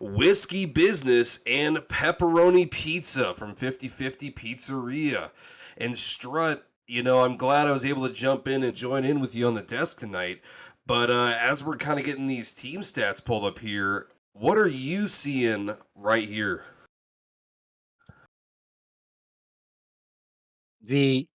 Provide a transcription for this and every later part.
Whiskey Business and Pepperoni Pizza from 50/50 Pizzeria. And Strut, I'm glad I was able to jump in and join in with you on the desk tonight. But as we're kind of getting these team stats pulled up here, what are you seeing right here? The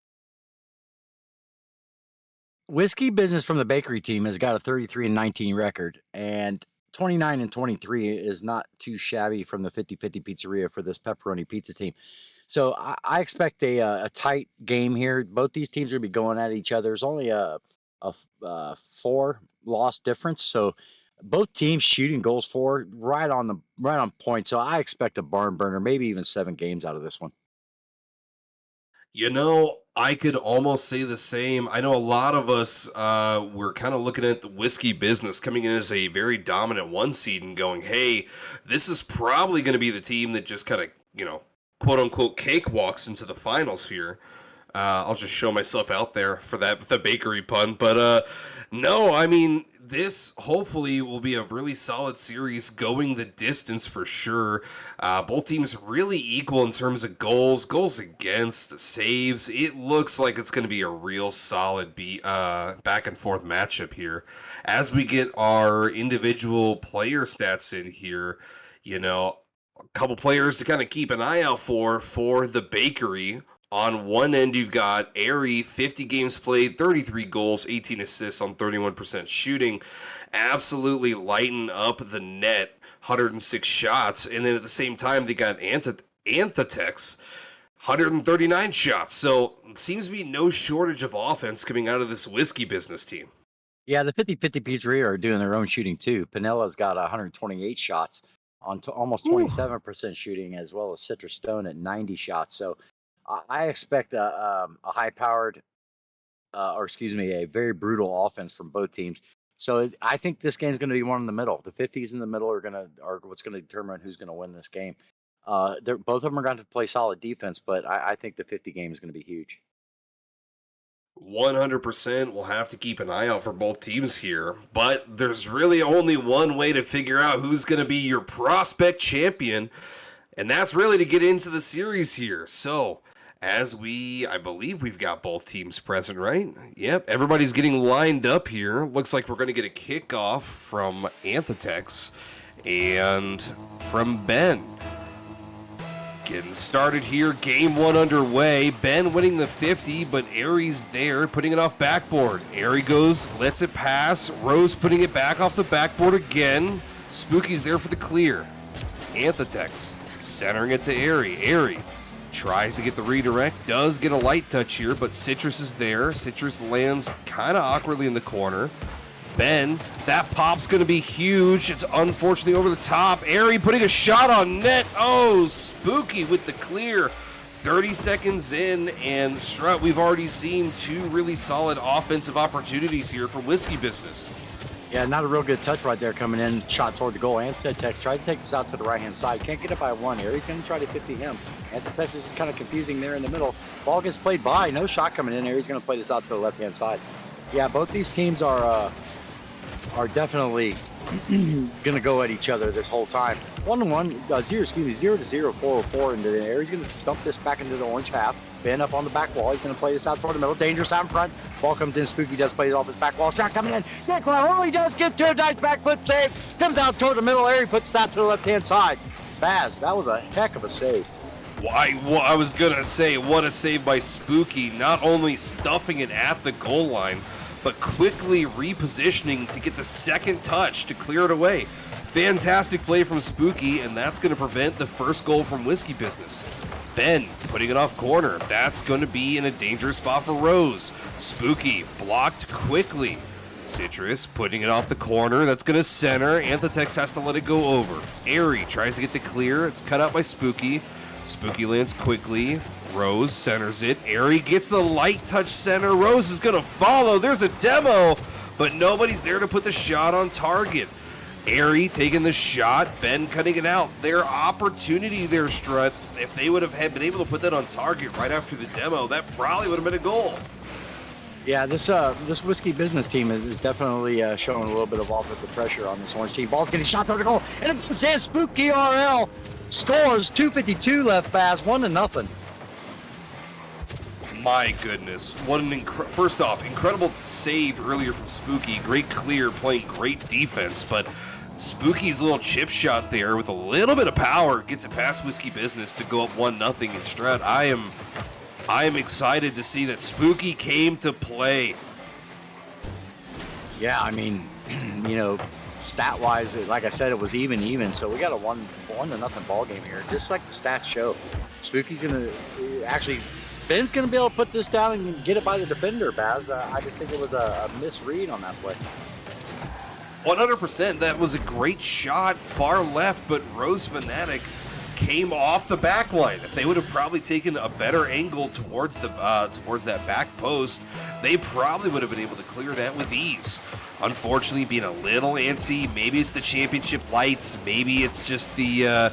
whiskey business from the bakery team has got a 33-19 record, and 29-23 is not too shabby from the 50-50 pizzeria for this pepperoni pizza team. So I expect a tight game here. Both these teams are going to be going at each other. There's only a 4 loss difference, so both teams shooting goals for right on point. So I expect a barn burner, maybe even 7 games out of this one. I could almost say the same. I know a lot of us were kind of looking at the Whiskey Business coming in as a very dominant 1 seed and going, hey, this is probably going to be the team that just kind of, quote unquote, cakewalks into the finals here. I'll just show myself out there for the bakery pun. But no, I mean, this hopefully will be a really solid series going the distance for sure. Both teams really equal in terms of goals against, saves. It looks like it's going to be a real solid back and forth matchup here. As we get our individual player stats in here, a couple players to kind of keep an eye out for the bakery. On one end, you've got Airy, 50 games played, 33 goals, 18 assists on 31% shooting. Absolutely lighting up the net, 106 shots. And then at the same time, they got Anthitex, 139 shots. So it seems to be no shortage of offense coming out of this Whiskey Business team. Yeah, the 50-50 pizzeria are doing their own shooting too. Pinella's got 128 shots on almost Whew. 27% shooting, as well as Citrus Stone at 90 shots. So I expect a high-powered, or excuse me, a very brutal offense from both teams. So I think this game's going to be one in the middle. The 50s in the middle are what's going to determine who's going to win this game. Both of them are going to play solid defense, but I think the 50 game is going to be huge. 100%. We'll have to keep an eye out for both teams here. But there's really only one way to figure out who's going to be your prospect champion, and that's really to get into the series here. So, I believe we've got both teams present, right? Yep, everybody's getting lined up here. Looks like we're going to get a kickoff from Anthitex and from Ben. Getting started here, game 1 underway. Ben winning the 50, but Airy's there, putting it off backboard. Airy goes, lets it pass. Rose putting it back off the backboard again. Spooky's there for the clear. Anthitex centering it to Airy. Airy tries to get the redirect, does get a light touch here, but Citrus is there. Citrus lands kind of awkwardly in the corner. Ben, that pop's going to be huge. It's unfortunately over the top. Airy putting a shot on net. Oh, Spooky with the clear. 30 seconds in, and Strut, we've already seen 2 really solid offensive opportunities here for Whiskey Business. Yeah, not a real good touch right there coming in. Shot toward the goal. Anthitex tried to take this out to the right-hand side. Can't get it by 1 here. He's going to try to 50 him. Anthitex is kind of confusing there in the middle. Ball gets played by. No shot coming in here. He's going to play this out to the left-hand side. Yeah, both these teams are definitely going to go at each other this whole time. 1-1, 0-0, 4-4 into the air. He's going to dump this back into the orange half. Ben up on the back wall. He's going to play this out toward the middle. Dangerous out in front. Ball comes in. Spooky does play it off his back wall. Shot coming in. Nicola, he does get to a nice backflip save. Comes out toward the middle area. Puts it out to the left-hand side. Baz, that was a heck of a save. I was going to say, what a save by Spooky. Not only stuffing it at the goal line, but quickly repositioning to get the second touch to clear it away. Fantastic play from Spooky, and that's going to prevent the first goal from Whiskey Business. Ben putting it off corner. That's going to be in a dangerous spot for Rose. Spooky blocked quickly. Citrus putting it off the corner. That's going to center. Anthitex has to let it go over. Airy tries to get the clear. It's cut out by Spooky. Spooky lands quickly. Rose centers it. Airy gets the light touch center. Rose is going to follow. There's a demo, but nobody's there to put the shot on target. Airy taking the shot. Ben cutting it out. Their opportunity there, Strut. If they would have been able to put that on target right after the demo, that probably would have been a goal. Yeah, this Whiskey business team is definitely showing a little bit of offensive pressure on this orange team. Ball's getting shot toward the goal, and it's San Spooky RL scores. 2:52 left, Baz, 1-0. My goodness, what an first off, incredible save earlier from Spooky. Great clear, playing great defense, but Spooky's little chip shot there with a little bit of power gets it past Whiskey Business to go up 1-0 in Stroud. I am excited to see that Spooky came to play. Yeah, I mean, stat-wise, like I said, it was even. So we got a 1-0 ball game here, just like the stats show. Spooky's gonna actually. Ben's going to be able to put this down and get it by the defender, Baz. I just think it was a misread on that play. 100%. That was a great shot, far left, but Rose Fanatic came off the back line. If they would have probably taken a better angle towards that back post, they probably would have been able to clear that with ease. Unfortunately, being a little antsy, maybe it's the championship lights, maybe it's just the...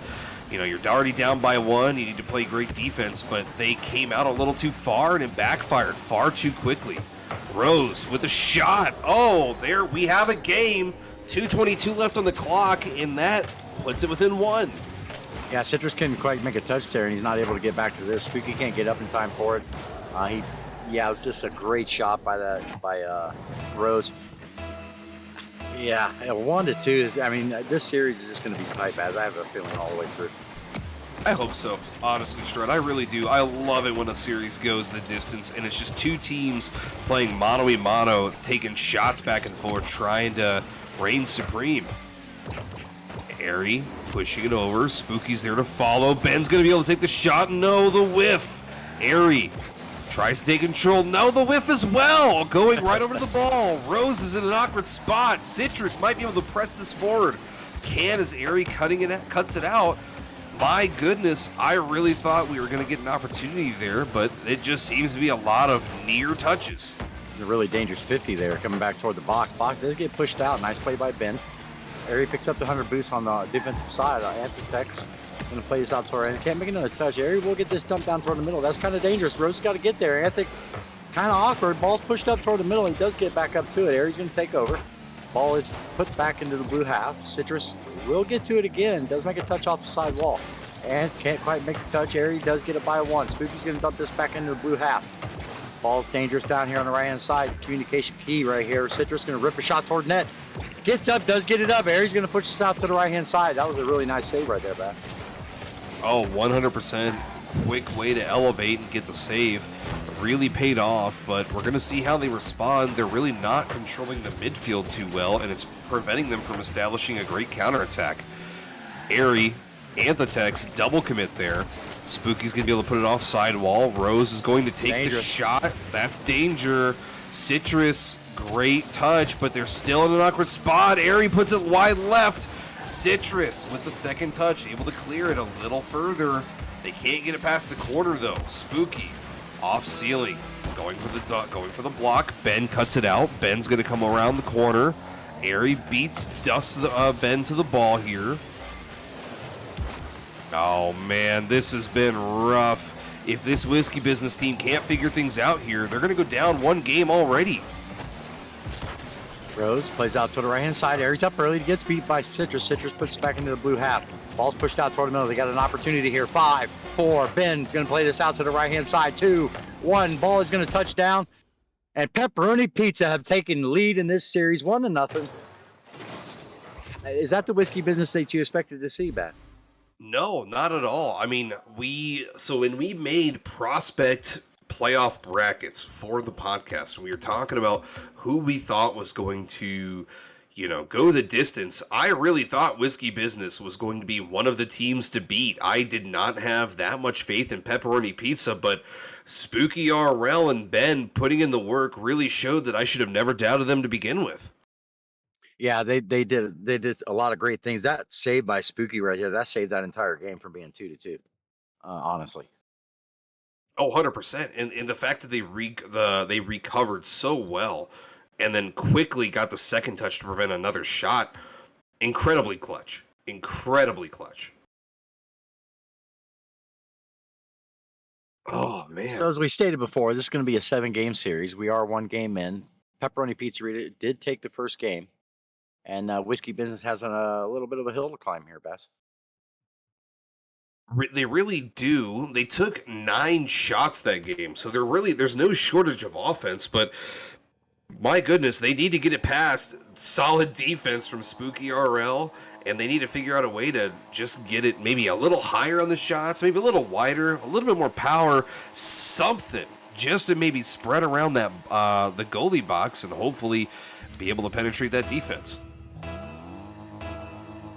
you're already down by one. You need to play great defense, but they came out a little too far and it backfired far too quickly. Rose with a shot. Oh, there we have a game. 2:22 left on the clock, and that puts it within one. Yeah, Citrus couldn't quite make a touch there, and he's not able to get back to this. Spooky can't get up in time for it. It was just a great shot by Rose. Yeah, 1-2 is. I mean, this series is just going to be tight, as I have a feeling all the way through. I hope so, honestly, Strud. I really do. I love it when a series goes the distance, and it's just two teams playing mano-a-mano, taking shots back and forth, trying to reign supreme. Airy pushing it over. Spooky's there to follow. Ben's going to be able to take the shot. No, the whiff. Airy tries to take control. No, the whiff as well. Going right over to the ball. Rose is in an awkward spot. Citrus might be able to press this forward. As Airy cuts it out. My goodness, I really thought we were going to get an opportunity there, but it just seems to be a lot of near touches. A really dangerous 50 there, coming back toward the box. Box does get pushed out. Nice play by Ben. Airy picks up the 100 boost on the defensive side. Anthony going to play this out to her. Can't make another touch. Airy will get this dumped down toward the middle. That's kind of dangerous. Rose got to get there. Anthony kind of awkward. Ball's pushed up toward the middle. He does get back up to it. Airy's going to take over. Ball is put back into the blue half. Citrus will get to it again. Does make a touch off the side wall. And can't quite make the touch. Airy does get it by one. Spooky's going to dump this back into the blue half. Ball's dangerous down here on the right-hand side. Communication key right here. Citrus going to rip a shot toward net. Gets up, does get it up. Airy's going to push this out to the right-hand side. That was a really nice save right there, Bat. Oh, 100% quick way to elevate and get the save. Really paid off, but we're going to see how they respond. They're really not controlling the midfield too well, and it's preventing them from establishing a great counterattack. Airy, Anthitex, double commit there. Spooky's going to be able to put it off sidewall. Rose is going to take the shot. That's danger. Citrus, great touch, but they're still in an awkward spot. Airy puts it wide left. Citrus with the second touch, able to clear it a little further. They can't get it past the corner though. Spooky off ceiling, going for the block. Ben cuts it out. Ben's going to come around the corner. Airy dusts Ben to the ball here. Oh man, this has been rough. If this Whiskey business team can't figure things out here, they're going to go down one game already. Rose plays out to the right-hand side. Airy's up early. Gets beat by Citrus. Citrus puts it back into the blue half. Ball's pushed out toward the middle. They got an opportunity here. 5, 4. Ben's going to play this out to the right-hand side. 2, 1. Ball is going to touch down. And Pepperoni Pizza have taken the lead in this series, 1-0. Is that the Whiskey business that you expected to see, Bat? No, not at all. I mean, when we made prospect playoff brackets for the podcast, we were talking about who we thought was going to, go the distance. I really thought Whiskey Business was going to be one of the teams to beat. I did not have that much faith in Pepperoni Pizza, but Spooky RL and Ben putting in the work really showed that I should have never doubted them to begin with. Yeah, they did a lot of great things. That save by Spooky right here, that saved that entire game from being 2-2. Honestly. Oh, 100%. And the fact that they recovered so well and then quickly got the second touch to prevent another shot, incredibly clutch. Incredibly clutch. Oh So man. as we stated before, this is going to be a 7-game series. We are 1 game in. Pepperoni Pizzeria did take the first game, and Whiskey Business has a little bit of a hill to climb here, Bess. They really do. They took 9 shots that game, so there's no shortage of offense, but my goodness, they need to get it past solid defense from Spooky RL, and they need to figure out a way to just get it maybe a little higher on the shots, maybe a little wider, a little bit more power, something just to maybe spread around that the goalie box and hopefully be able to penetrate that defense.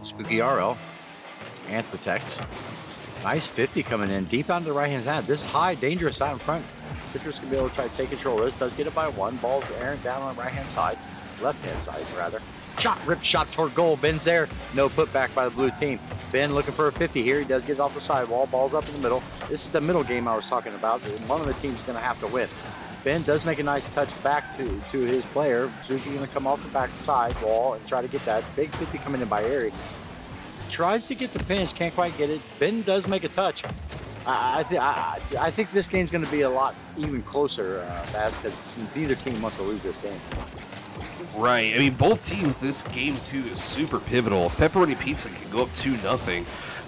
Spooky RL, Anthratex. Nice 50 coming in deep onto the right hand side. This high, dangerous out in front. Citrus can be able to try to take control of this. Does get it by 1. Ball's airing down on the right hand side, left hand side rather. Ripped shot toward goal. Ben's there. No putback by the blue team. Ben looking for a 50 here. He does get it off the sidewall. Ball's up in the middle. This is the middle game I was talking about. One of the teams is going to have to win. Ben does make a nice touch back to his player. Suzuki going to come off the back side wall and try to get that. Big 50 coming in by Airy. Tries to get the pinch, can't quite get it. Ben does make a touch. I think this game's going to be a lot even closer, Baz, because neither team wants to lose this game. Right. I mean, both teams, this game, too, is super pivotal. If Pepperoni Pizza can go up 2-0,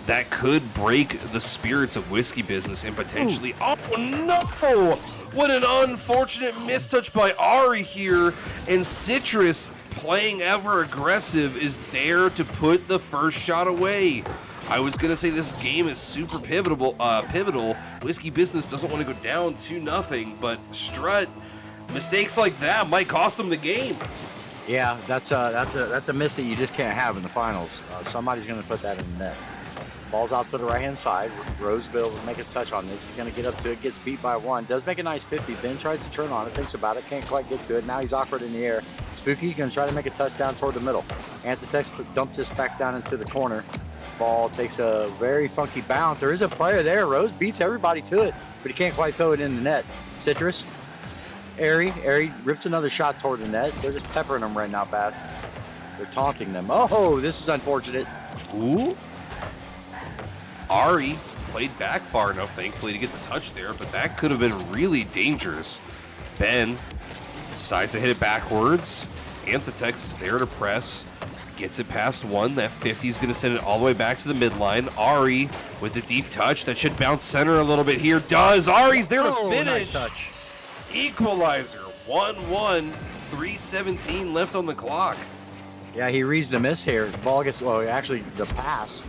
that could break the spirits of Whiskey Business and potentially... Ooh. Oh, no! What an unfortunate mistouch by Ari here. And Citrus, playing ever aggressive, is there to put the first shot away. I was going to say this game is super pivotal. Whiskey Business doesn't want to go down 2-0, but Strut, mistakes like that might cost them the game. Yeah, that's a miss that you just can't have in the finals. Somebody's going to put that in the net. Ball's out to the right-hand side. Roseville will make a touch on this. He's going to get up to it, gets beat by 1. Does make a nice 50. Ben tries to turn on it, thinks about it, can't quite get to it. Now he's awkward in the air. Spooky going to try to make a touchdown toward the middle. Anthratex dumps this back down into the corner. Ball takes a very funky bounce. There is a player there. Rose beats everybody to it, but he can't quite throw it in the net. Citrus. Airy rips another shot toward the net. They're just peppering them right now, Bass. They're taunting them. Oh, this is unfortunate. Ooh. Ari played back far enough, thankfully, to get the touch there, but that could have been really dangerous. Ben decides to hit it backwards. Anthratex is there to press. Gets it past 1. That 50 is going to send it all the way back to the midline. Ari with the deep touch. That should bounce center a little bit here. Does. Ari's there to finish. Nice touch. Equalizer. 1-1. 3:17 left on the clock. Yeah, he reads the miss here. The ball gets, well, actually, the pass.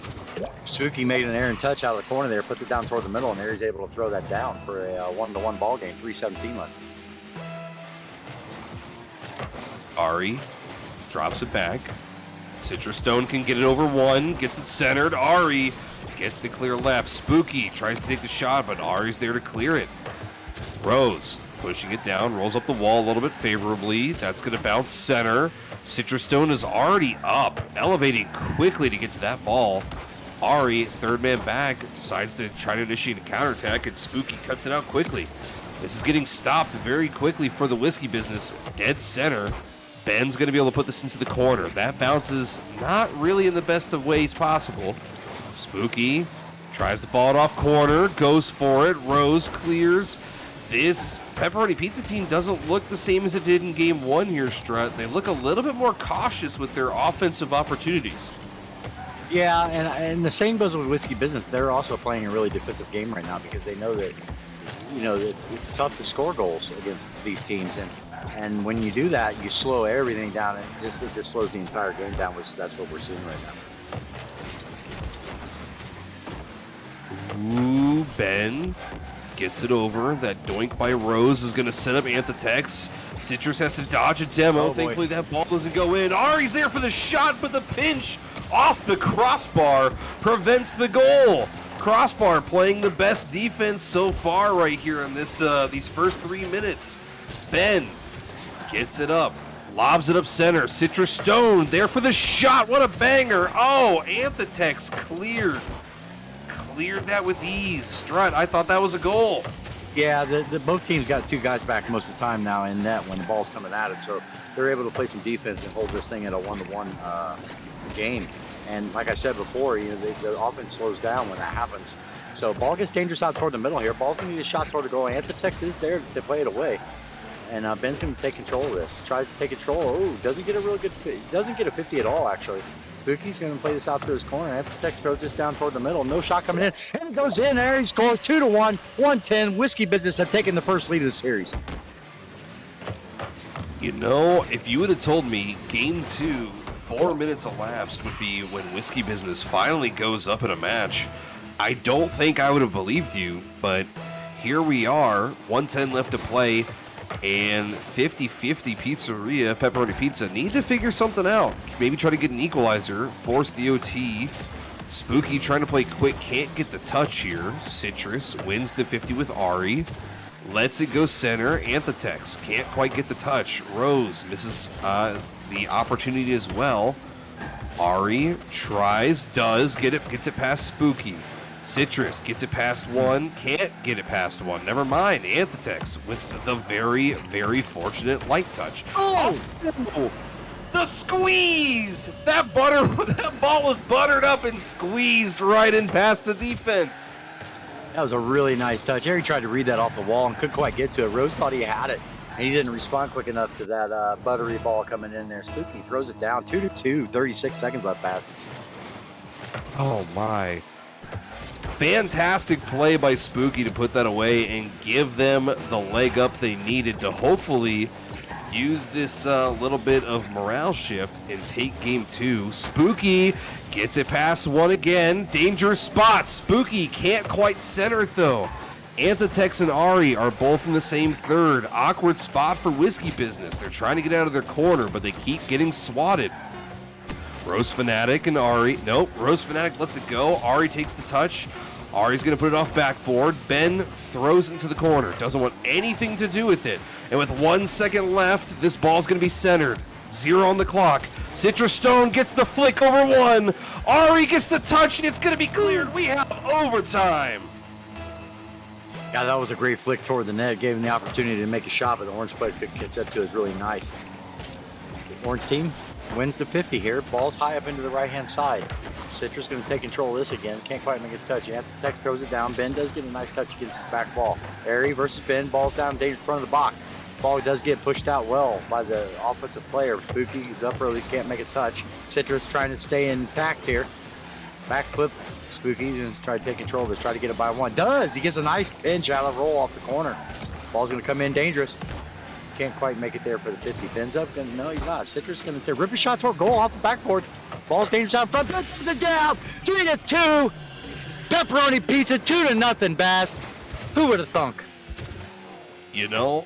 Spooky made an errant touch out of the corner there, puts it down toward the middle, and there he's able to throw that down for a 1-1 ball game. 3:17 left. Ari drops it back. Citrus Stone can get it over 1, gets it centered. Ari gets the clear left. Spooky tries to take the shot, but Ari's there to clear it. Rose pushing it down, rolls up the wall a little bit favorably. That's going to bounce center. Citrus Stone is already up, elevating quickly to get to that ball. Ari, third man back, decides to try to initiate a counterattack, and Spooky cuts it out quickly. This is getting stopped very quickly for the Whiskey Business. Dead center. Ben's going to be able to put this into the corner. That bounces not really in the best of ways possible. Spooky tries to fall it off corner, goes for it. Rose clears. This Pepperoni Pizza team doesn't look the same as it did in game 1 here, Strut. They look a little bit more cautious with their offensive opportunities. Yeah, and the same goes with Whiskey Business. They're also playing a really defensive game right now because they know that, it's tough to score goals against these teams. And when you do that, you slow everything down, and it just slows the entire game down, which that's what we're seeing right now. Ooh, Ben gets it over. That doink by Rose is going to set up Anthratex. Citrus has to dodge a demo. Thankfully, that ball doesn't go in. Ari's there for the shot, but the pinch off the crossbar prevents the goal. Crossbar playing the best defense so far right here in this these first 3 minutes. Ben gets it up, lobs it up center. Citrus Stone there for the shot. What a banger. Oh, Anthratex cleared that with ease. Strut, I thought that was a goal. Yeah, both teams got 2 guys back most of the time now in net when the ball's coming at it, so they're able to play some defense and hold this thing at a 1-1 game. And like I said before, the offense slows down when that happens. So ball gets dangerous out toward the middle here. Ball's gonna need a shot toward the goal. Anthitex is there to play it away. And Ben's going to take control of this. Tries to take control. Oh, doesn't get a real good. Doesn't get a 50 at all, actually. Spooky's going to play this out to his corner. Anthitex throws this down toward the middle. No shot coming in. And it goes in there. He scores 2-1. 110. Whiskey Business have taken the first lead of the series. You know, if you would have told me game 2, 4 minutes elapsed would be when Whiskey Business finally goes up in a match, I don't think I would have believed you. But here we are, 110 left to play. And 50-50 Pizzeria, Pepperoni Pizza, need to figure something out. Maybe try to get an equalizer, force the OT. Spooky trying to play quick, can't get the touch here. Citrus wins the 50 with Ari. Lets it go center. Anthitex can't quite get the touch. Rose misses the opportunity as well. Ari tries, does, gets it past Spooky. Citrus gets it past one, can't get it past one. Never mind. Anthitex with the very, very fortunate light touch. Oh! The squeeze! That ball was buttered up and squeezed right in past the defense. That was a really nice touch. Harry tried to read that off the wall and couldn't quite get to it. Rose thought he had it, and he didn't respond quick enough to that buttery ball coming in there. Spooky throws it down. 2-2, 36 seconds left pass. Oh, my. Fantastic play by Spooky to put that away and give them the leg up they needed to hopefully use this little bit of morale shift and take game 2. Spooky gets it past one again. Dangerous spot. Spooky can't quite center it though. Anthitex and Ari are both in the same third. Awkward spot for Whiskey Business. They're trying to get out of their corner, but they keep getting swatted. Rose Fanatic and Ari. Nope, Rose Fanatic lets it go. Ari takes the touch. Ari's going to put it off backboard. Ben throws it into the corner. Doesn't want anything to do with it. And with 1 second left, this ball's going to be centered. 0 on the clock. Citrus Stone gets the flick over one. Ari gets the touch, and it's going to be cleared. We have overtime. Yeah, that was a great flick toward the net. Gave him the opportunity to make a shot, but the Orange player could catch up to it. Is really nice. The Orange team wins the 50 here. Ball's high up into the right-hand side. Citrus going to take control of this again. Can't quite make a touch. Anthitex throws it down. Ben does get a nice touch against his back ball. Ari versus Ben. Ball's down in front of the box. Ball does get pushed out well by the offensive player. Spooky is up early. Can't make a touch. Citrus trying to stay intact here. Back flip. Spooky going to try to take control of this. Try to get it by one. Does. He gets a nice pinch out of roll off the corner. Ball's going to come in dangerous. Can't quite make it there for the 50. Ben's up. No, he's not. Citrus going to rip a shot toward goal off the backboard. Ball's dangerous out front. Ben takes it down. 3-2. Pepperoni Pizza. 2-0, Bass. Who would have thunk? You know,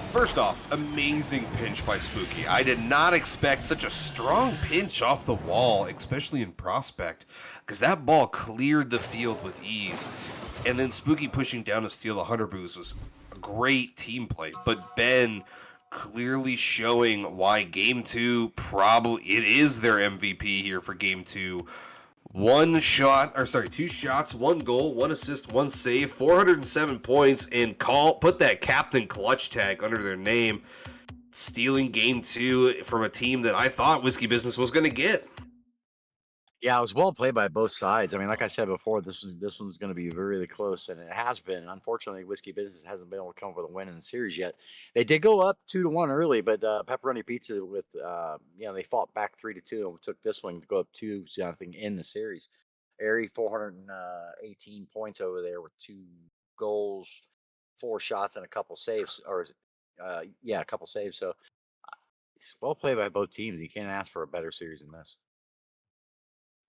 first off, amazing pinch by Spooky. I did not expect such a strong pinch off the wall, especially in prospect, because that ball cleared the field with ease. And then Spooky pushing down to steal the 100 boost was great team play, but Ben clearly showing why game 2 it is their MVP here for game 2. 2 shots, 1 goal, 1 assist, 1 save, 407 points, and put that captain clutch tag under their name, stealing game 2 from a team that I thought Whiskey Business was going to get. Yeah, it was well played by both sides. I mean, like I said before, this one's going to be really close, and it has been. Unfortunately, Whiskey Business hasn't been able to come up with a win in the series yet. They did go up 2-1 early, but Pepperoni Pizza they fought back 3-2 and took this one to go up 2-0 in the series. Ari 418 points over there with 2 goals, 4 shots, and a couple saves, a couple saves. So it's well played by both teams. You can't ask for a better series than this.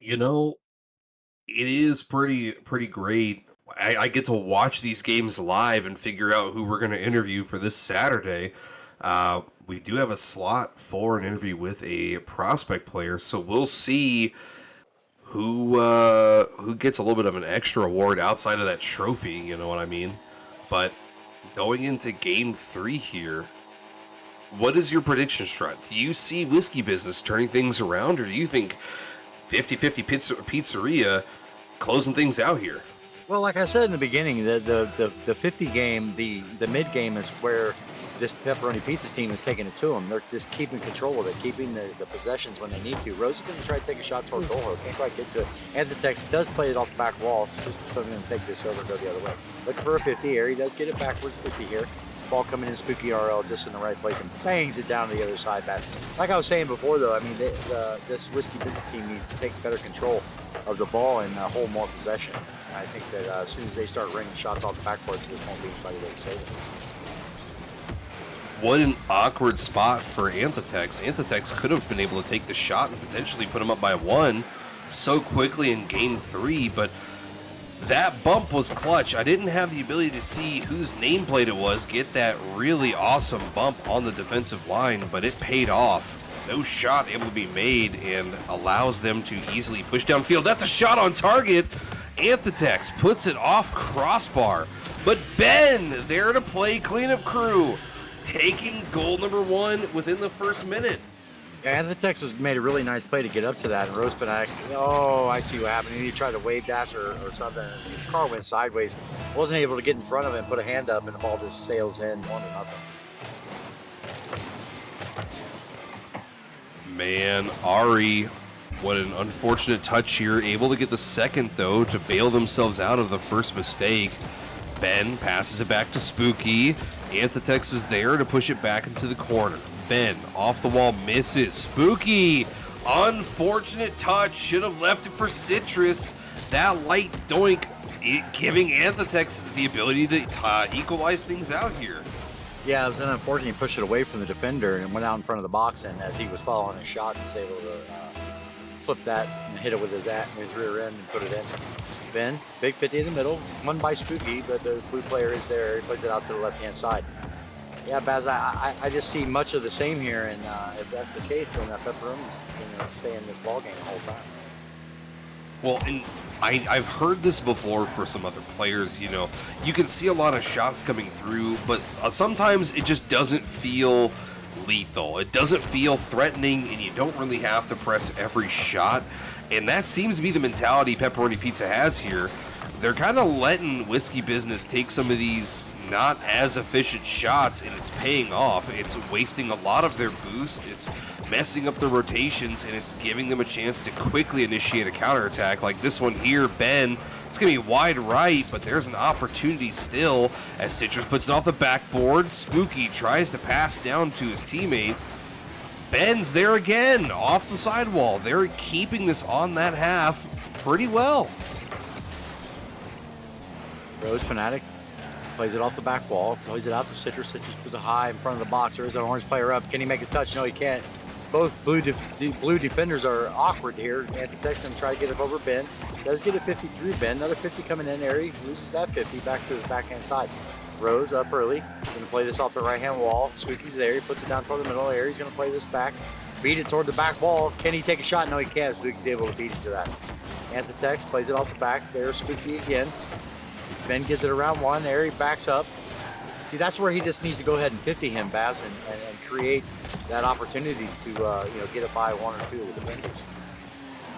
You know, it is pretty great. I get to watch these games live and figure out who we're going to interview for this Saturday. We do have a slot for an interview with a prospect player, so we'll see who gets a little bit of an extra award outside of that trophy, you know what I mean? But going into game 3 here, what is your prediction, Strut? Do you see Whiskey Business turning things around, or do you think 50-50 Pizzeria closing things out here? Well, like I said in the beginning, the 50 game, the mid game is where this Pepperoni Pizza team is taking it to them. They're just keeping control of it, keeping the possessions when they need to. Rose is going to try to take a shot toward goal. Can't quite get to it. And the Tex does play it off the back wall. Sister's going to take this over and go the other way. Looking for a 50 here. He does get it backwards 50 here. Ball coming in, Spooky RL just in the right place and bangs it down to the other side. Like I was saying before, though, I mean, this Whisk-y business team needs to take better control of the ball and hold more possession. And I think that as soon as they start ringing shots off the backboard, there won't be anybody that can save it. What an awkward spot for Anthitex. Anthitex could have been able to take the shot and potentially put him up by 1 so quickly in game 3, but that bump was clutch. I didn't have the ability to see whose nameplate it was get that really awesome bump on the defensive line, but it paid off. No shot able to be made and allows them to easily push downfield. That's a shot on target. Anthitex puts it off crossbar, but Ben there to play cleanup crew, taking goal number 1 within the first minute. Yeah, and the Texas made a really nice play to get up to that. And Rose Fanatic, oh, I see what happened. He tried to wave dash or something. His car went sideways. Wasn't able to get in front of him, put a hand up, and the ball just sails in 1-0. Man, Ari, what an unfortunate touch here. Able to get the second, though, to bail themselves out of the first mistake. Ben passes it back to Spooky. Anthitex is there to push it back into the corner. Ben off the wall misses. Spooky, unfortunate touch. Should have left it for Citrus. That light doink, giving Anthitex the ability to equalize things out here. Yeah, it was unfortunate. He pushed it away from the defender and went out in front of the box. And as he was following his shot, he was able to flip that and hit it with his rear end and put it in. Ben, big 50 in the middle, won by Spooky, but the blue player is there. He plays it out to the left-hand side. Yeah, Baz, I just see much of the same here, and if that's the case, then Pepperoni can stay in this ball game the whole time. Well, and I've heard this before for some other players. You know, you can see a lot of shots coming through, but sometimes it just doesn't feel lethal. It doesn't feel threatening, and you don't really have to press every shot. And that seems to be the mentality Pepperoni Pizza has here. They're kind of letting Whisk-y Business take some of these not as efficient shots, and it's paying off. It's wasting a lot of their boost. It's messing up the rotations, and it's giving them a chance to quickly initiate a counterattack. Like this one here, Ben, it's going to be wide right, but there's an opportunity still as Citrus puts it off the backboard. Spooky tries to pass down to his teammate. Ben's there again, off the sidewall. They're keeping this on that half pretty well. Rose Fanatic plays it off the back wall, plays it out to Citrus. Citrus puts it high in front of the box. There is an orange player up. Can he make a touch? No, he can't. Both blue defenders are awkward here. Anthitex going to try to get it over Ben. Does get a 50 through Ben. Another 50 coming in there. He loses that 50 back to his backhand side. Rose up early. Going to play this off the right-hand wall. Spooky's there. He puts it down toward the middle area. He's going to play this back. Beat it toward the back wall. Can he take a shot? No, he can't. Spooky's able to beat it to that. Anthitex plays it off the back. There's Spooky again. Ben gets it around 1 there. He backs up. See, that's where he just needs to go ahead and 50 him, Baz, and create that opportunity to get it by 1 or 2 of the defenders.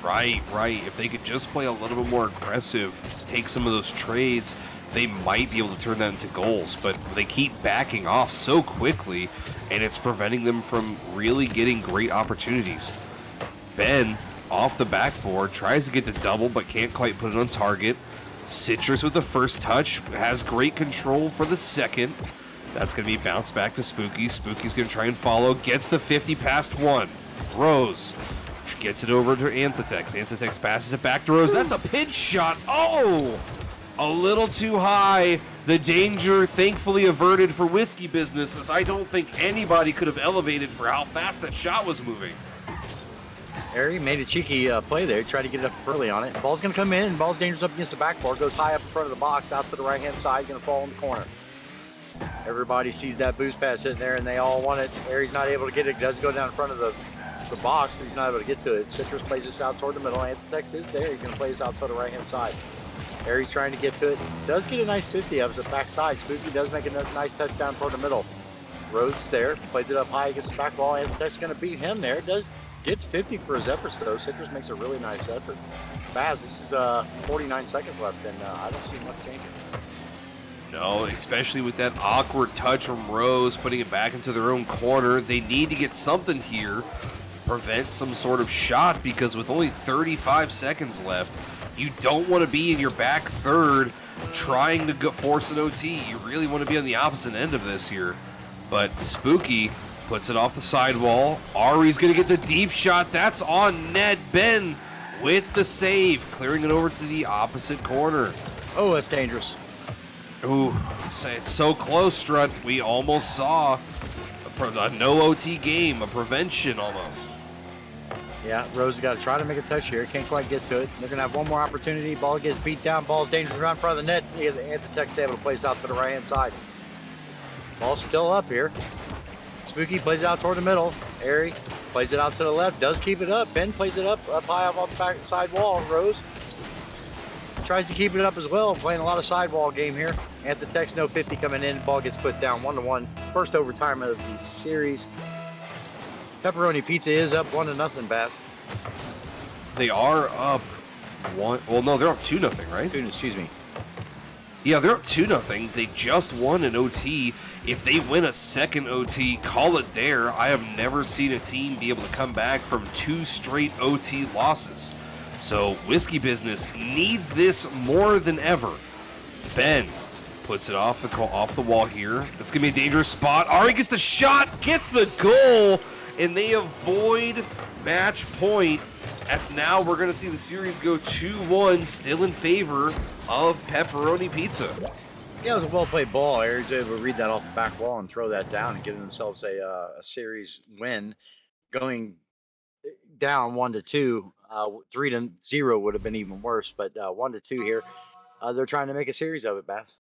Right. If they could just play a little bit more aggressive, take some of those trades, they might be able to turn that into goals. But they keep backing off so quickly, and it's preventing them from really getting great opportunities. Ben, off the backboard, tries to get the double, but can't quite put it on target. Citrus with the first touch, has great control for the second. That's going to be bounced back to Spooky. Spooky's going to try and follow, gets the 50 past 1. Rose gets it over to Anthitex. Anthitex passes it back to Rose. That's a pinch shot. Oh! A little too high. The danger thankfully averted for Whisk-y Business, as I don't think anybody could have elevated for how fast that shot was moving. Harry made a cheeky play there, tried to get it up early on it. Ball's going to come in. Ball's dangerous up against the backboard. Goes high up in front of the box, out to the right-hand side. Going to fall in the corner. Everybody sees that boost pass sitting there, and they all want it. Harry's not able to get it. It does go down in front of the box, but he's not able to get to it. Citrus plays this out toward the middle. Anthitex is there. He's going to play this out toward the right-hand side. Harry's trying to get to it. Does get a nice 50 of the backside. Spooky does make a nice touchdown toward the middle. Rhodes there. Plays it up high against the back wall. Anthitex is going to beat him there. Does Gets 50 for his efforts, though. Citrus makes a really nice effort. Baz, this is 49 seconds left, and I don't see much changing. No, especially with that awkward touch from Rose, putting it back into their own corner. They need to get something here, prevent some sort of shot, because with only 35 seconds left, you don't want to be in your back third trying to force an OT. You really want to be on the opposite end of this here. But Spooky puts it off the sidewall. Ari's going to get the deep shot. That's on net. Ben with the save, clearing it over to the opposite corner. Oh, that's dangerous. Ooh, it's so close, Strut. We almost saw a no OT game, a prevention almost. Yeah, Rose has got to try to make a touch here. Can't quite get to it. They're going to have one more opportunity. Ball gets beat down. Ball's dangerous around front of the net. Anthetech's able to place out to the right-hand side. Ball's still up here. Spooky plays it out toward the middle. Airy plays it out to the left. Does keep it up. Ben plays it up high up on the back side wall. Rose tries to keep it up as well. Playing a lot of sidewall game here. Anthetech's no 50 coming in. Ball gets put down 1-1. First overtime of the series. Pepperoni Pizza is up 1-0, Bass. They are up one. Well, no, they're up 2-0, right? Excuse me. Yeah, they're up 2-0. They just won an OT. If they win a second OT, call it there. I have never seen a team be able to come back from 2 straight OT losses. So Whisk-y Business needs this more than ever. Ben puts it off the wall here. That's gonna be a dangerous spot. Ari gets the shot, gets the goal, and they avoid match point. As now we're gonna see the series go 2-1, still in favor of Pepperoni Pizza. Yeah, it was a well-played ball. Aries able to read that off the back wall and throw that down and give themselves a series win. Going down 1-2, 3-0 would have been even worse, but 1-2 here. They're trying to make a series of it, Bass.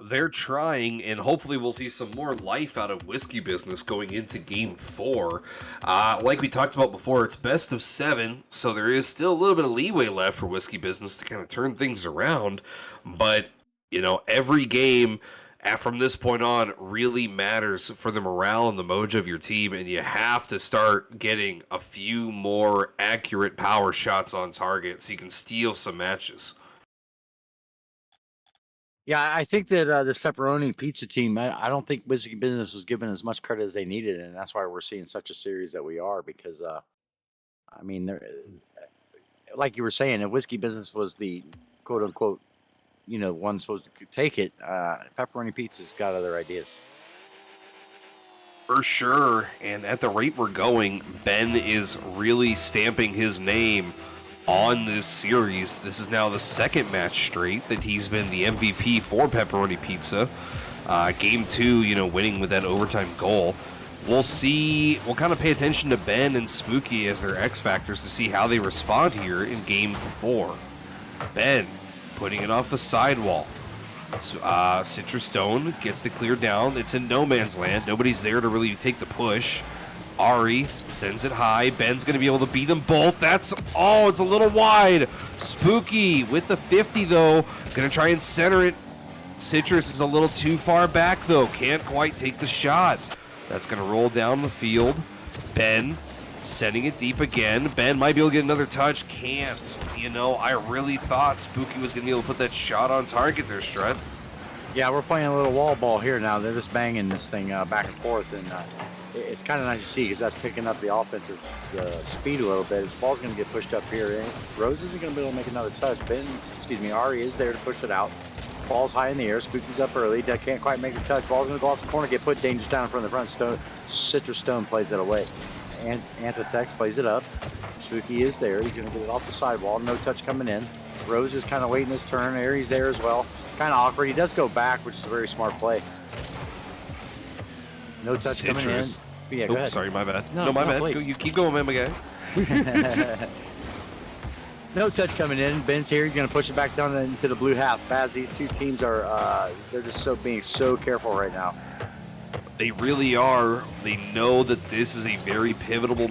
They're trying, and hopefully we'll see some more life out of Whisk-y Business going into Game 4. Like we talked about before, it's best of 7, so there is still a little bit of leeway left for Whisk-y Business to kind of turn things around. But, you know, every game from this point on really matters for the morale and the mojo of your team, and you have to start getting a few more accurate power shots on target so you can steal some matches. Yeah, I think that this Pepperoni Pizza team, I don't think Whiskey Business was given as much credit as they needed, and that's why we're seeing such a series that we are. Because, I mean, like you were saying, if Whiskey Business was the quote unquote, you know, one supposed to take it, Pepperoni Pizza's got other ideas. For sure, and at the rate we're going, Ben is really stamping his name on this series. This is now the second match straight that he's been the MVP for Pepperoni Pizza. Game 2, you know, winning with that overtime goal. We'll see, we'll kind of pay attention to Ben and Spooky as their X factors to see how they respond here in Game 4. Ben putting it off the sidewall. Citrus Stone gets the clear down. It's in no man's land. Nobody's there to really take the push. Ari sends it high. Ben's going to be able to beat them both. It's a little wide. Spooky with the 50, though. Going to try and center it. Citrus is a little too far back, though. Can't quite take the shot. That's going to roll down the field. Ben sending it deep again. Ben might be able to get another touch. Can't. You know, I really thought Spooky was going to be able to put that shot on target there, Strut. Yeah, we're playing a little wall ball here now. They're just banging this thing back and forth, and it's kind of nice to see because that's picking up the offensive speed a little bit. This ball's going to get pushed up here. Rose isn't going to be able to make another touch. Ari is there to push it out. Ball's high in the air. Spooky's up early. Can't quite make the touch. Ball's going to go off the corner, get put dangerous down in front of the front. Citrus Stone plays it away. And Anthetech plays it up. Spooky is there. He's going to get it off the sidewall. No touch coming in. Rose is kind of waiting his turn. Aries there as well. Kind of awkward. He does go back, which is a very smart play. No touch coming in. Yeah, go ahead. Sorry, my bad. No, my bad. You keep going, man, my guy. No touch coming in. Ben's here. He's going to push it back down into the blue half. Baz, these two teams are they're just being so careful right now. They really are. They know that this is a very pivotal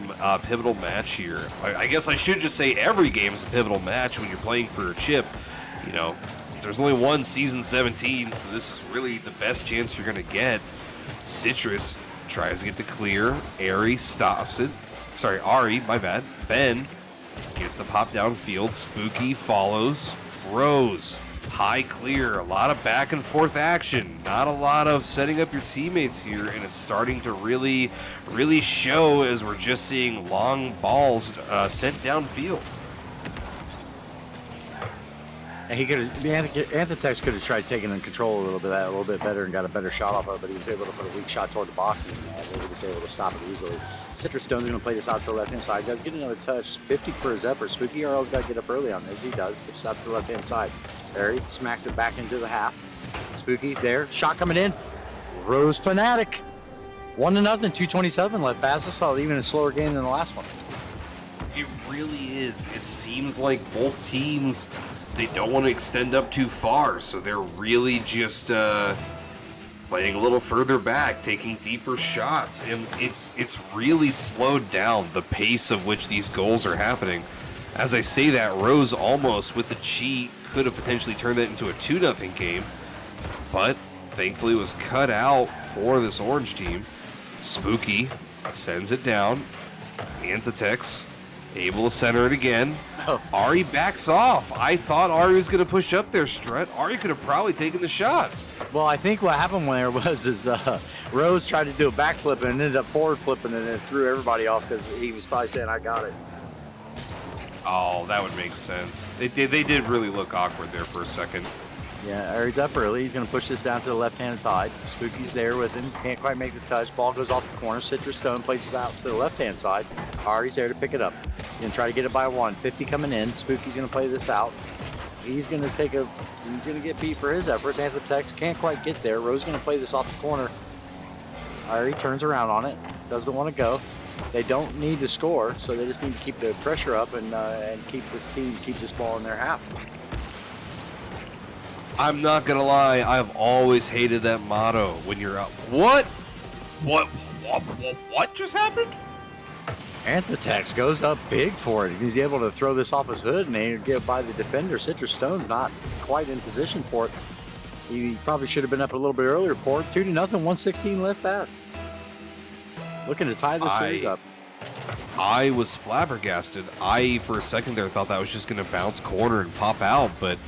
match here. I guess I should just say every game is a pivotal match when you're playing for a chip. You know, there's only one season 17, so this is really the best chance you're going to get. Citrus tries to get the clear. Airy stops it. Sorry, Ari, my bad. Ben gets the pop downfield. Spooky follows. Rose, high clear. A lot of back and forth action. Not a lot of setting up your teammates here, and it's starting to really show as we're just seeing long balls sent downfield. And he could have, Anthitex could have tried taking in control a little bit better and got a better shot off of it, but he was able to put a weak shot toward the box and they were just able to stop it easily. Citrus Stone's going to play this out to the left-hand side. Does get another touch. 50 for his effort. Spooky RL's got to get up early on this. He does. Pitches out to the left-hand side. There he smacks it back into the half. Spooky there. Shot coming in. Rose Fanatic. 1-0, 2:27 left. Bass saw even a slower game than the last one. It really is. It seems like both teams, they don't want to extend up too far, so they're really just playing a little further back, taking deeper shots, and it's really slowed down the pace of which these goals are happening. As I say that, Rose almost, with the cheat, could have potentially turned that into a 2-0 game, but thankfully it was cut out for this orange team. Spooky sends it down. Antitex able to center it again. Oh. Ari backs off. I thought Ari was going to push up there, Strut. Ari could have probably taken the shot. Well, I think what happened there was Rose tried to do a backflip and ended up forward flipping and it threw everybody off because he was probably saying, I got it. Oh, that would make sense. They did really look awkward there for a second. Yeah, Ari's up early. He's going to push this down to the left-hand side. Spooky's there with him. Can't quite make the touch. Ball goes off the corner. Citrus Stone places out to the left-hand side. Ari's there to pick it up. He's going to try to get it by 1. 50 coming in. Spooky's going to play this out. He's going to get beat for his efforts. Antitex can't quite get there. Rose going to play this off the corner. Ari turns around on it. Doesn't want to go. They don't need to score, so they just need to keep the pressure up and keep this ball in their half. I'm not gonna lie, I've always hated that motto when you're up. What just happened? Antitex goes up big for it. He's able to throw this off his hood and they get by the defender. Citrus Stone's not quite in position for it. He probably should have been up a little bit earlier for it. 2-0, 1:16 left pass. Looking to tie this series up. I was flabbergasted. I, for a second there, thought that was just gonna bounce corner and pop out, but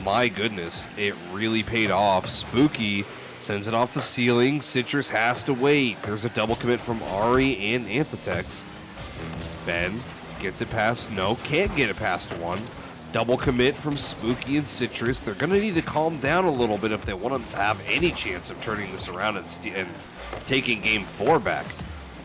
my goodness, it really paid off. Spooky sends it off the ceiling. Citrus has to wait. There's a double commit from Ari and Antitex. Ben gets it past, no, can't get it past 1. Double commit from Spooky and Citrus. They're going to need to calm down a little bit if they want to have any chance of turning this around and taking game 4 back.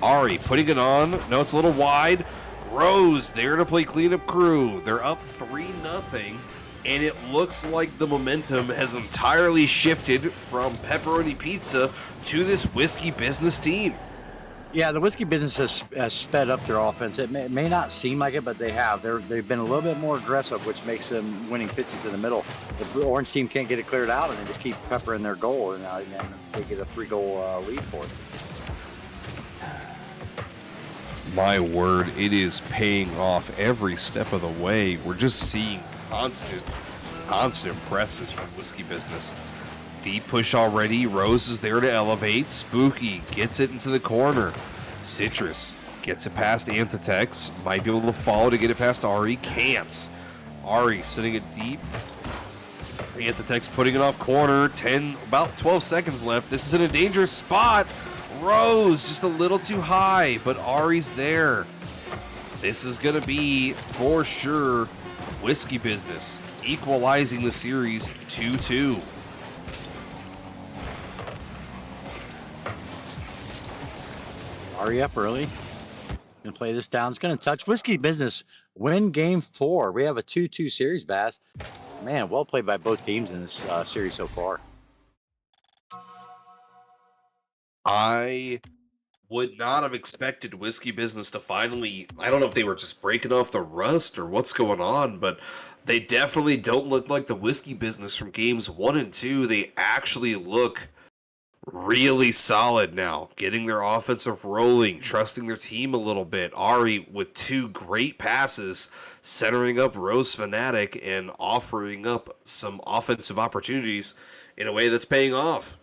Ari putting it on. No, it's a little wide. Rose there to play cleanup crew. They're up 3-0. And it looks like the momentum has entirely shifted from Pepperoni Pizza to this Whisk-y Business team. Yeah, the Whisk-y Business has sped up their offense. It may not seem like it, but they have. They've been a little bit more aggressive, which makes them winning 50s in the middle. The orange team can't get it cleared out, and they just keep peppering their goal, and they get a 3-goal lead for it. My word, it is paying off every step of the way. We're just seeing constant presses from Whisk-y Business. Deep push already. Rose is there to elevate. Spooky gets it into the corner. Citrus gets it past Antitex. Might be able to follow to get it past Ari. Can't. Ari sitting it deep. Antitex putting it off corner. About 12 seconds left. This is in a dangerous spot. Rose just a little too high, but Ari's there. This is going to be, for sure, Whisk-y Business equalizing the series 2-2. Ari up early. Gonna play this down. It's gonna touch. Whisk-y Business win game 4. We have a 2-2 series, Bass. Man, well played by both teams in this series so far. I would not have expected Whisk-y Business to finally, I don't know if they were just breaking off the rust or what's going on, but they definitely don't look like the Whisk-y Business from games 1 and 2. They actually look really solid now, getting their offensive rolling, trusting their team a little bit. Ari with 2 great passes, centering up Rose Fanatic and offering up some offensive opportunities in a way that's paying off.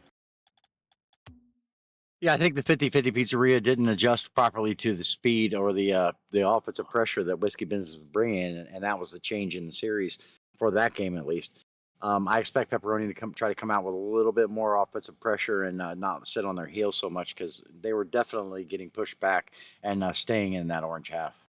Yeah, I think the 50-50 pizzeria didn't adjust properly to the speed or the offensive pressure that Whiskey Business was bringing, and that was the change in the series for that game at least. I expect Pepperoni to try to come out with a little bit more offensive pressure and not sit on their heels so much because they were definitely getting pushed back and staying in that orange half.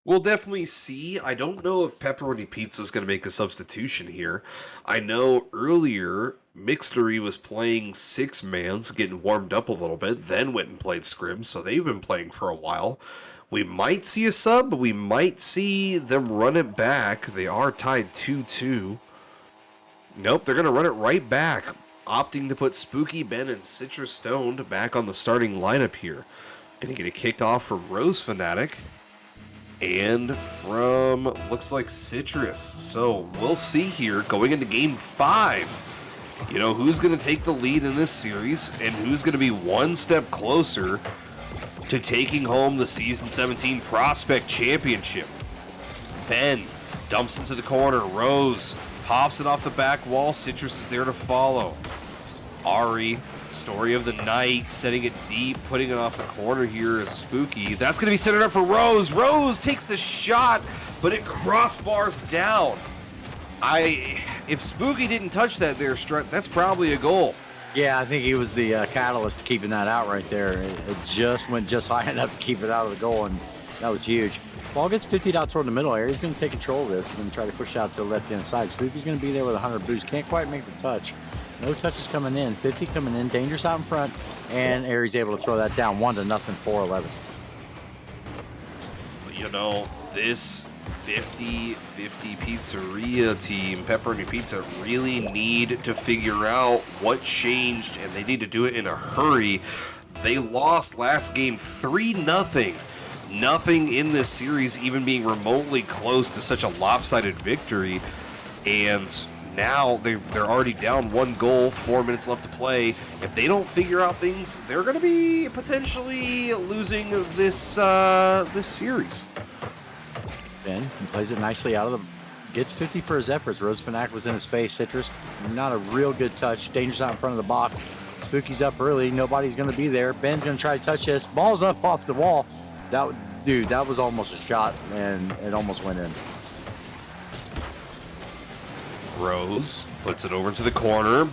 We'll definitely see. I don't know if pepperoni pizza is going to make a substitution here. I know earlier Mixtery was playing six mans, getting warmed up a little bit, then went and played scrims, so they've been playing for a while. We might see a sub, but we might see them run it back. They are tied 2-2. Nope, they're going to run it right back, opting to put Spooky, Ben, and Citrus Stoned back on the starting lineup here. Going to get a kickoff from Rose Fanatic and from, looks like, Citrus. So we'll see here going into game 5. You know, who's going to take the lead in this series and who's going to be one step closer to taking home the Season 17 Prospect Championship. Ben dumps into the corner. Rose pops it off the back wall. Citrus is there to follow. Ari, story of the night, setting it deep, putting it off the corner here is Spooky. That's going to be centered up for Rose. Rose takes the shot, but it crossbars down. If Spooky didn't touch that there, that's probably a goal. Yeah, I think he was the catalyst to keeping that out right there. It just went just high enough to keep it out of the goal, and that was huge. Ball gets 50 out toward the middle area. He's going to take control of this. He's going to try to push out to the left-hand side. Spooky's going to be there with 100 boost. Can't quite make the touch. No touches coming in. 50 coming in. Dangerous out in front. And Aries able to throw that down 1-0, 4-11. You know, this 50-50 pizzeria team, Pepperoni Pizza, really need to figure out what changed, and they need to do it in a hurry. They lost last game 3-0. Nothing in this series even being remotely close to such a lopsided victory, and now they're already down 1 goal, 4 minutes left to play. If they don't figure out things, they're going to be potentially losing this this series. Ben, he plays it nicely out of the... Gets 50 for his efforts. Rose Fanac was in his face. Citrus, not a real good touch. Dangerous out in front of the box. Spooky's up early. Nobody's going to be there. Ben's going to try to touch this. Ball's up off the wall. That was almost a shot, and it almost went in. Rose puts it over into the corner.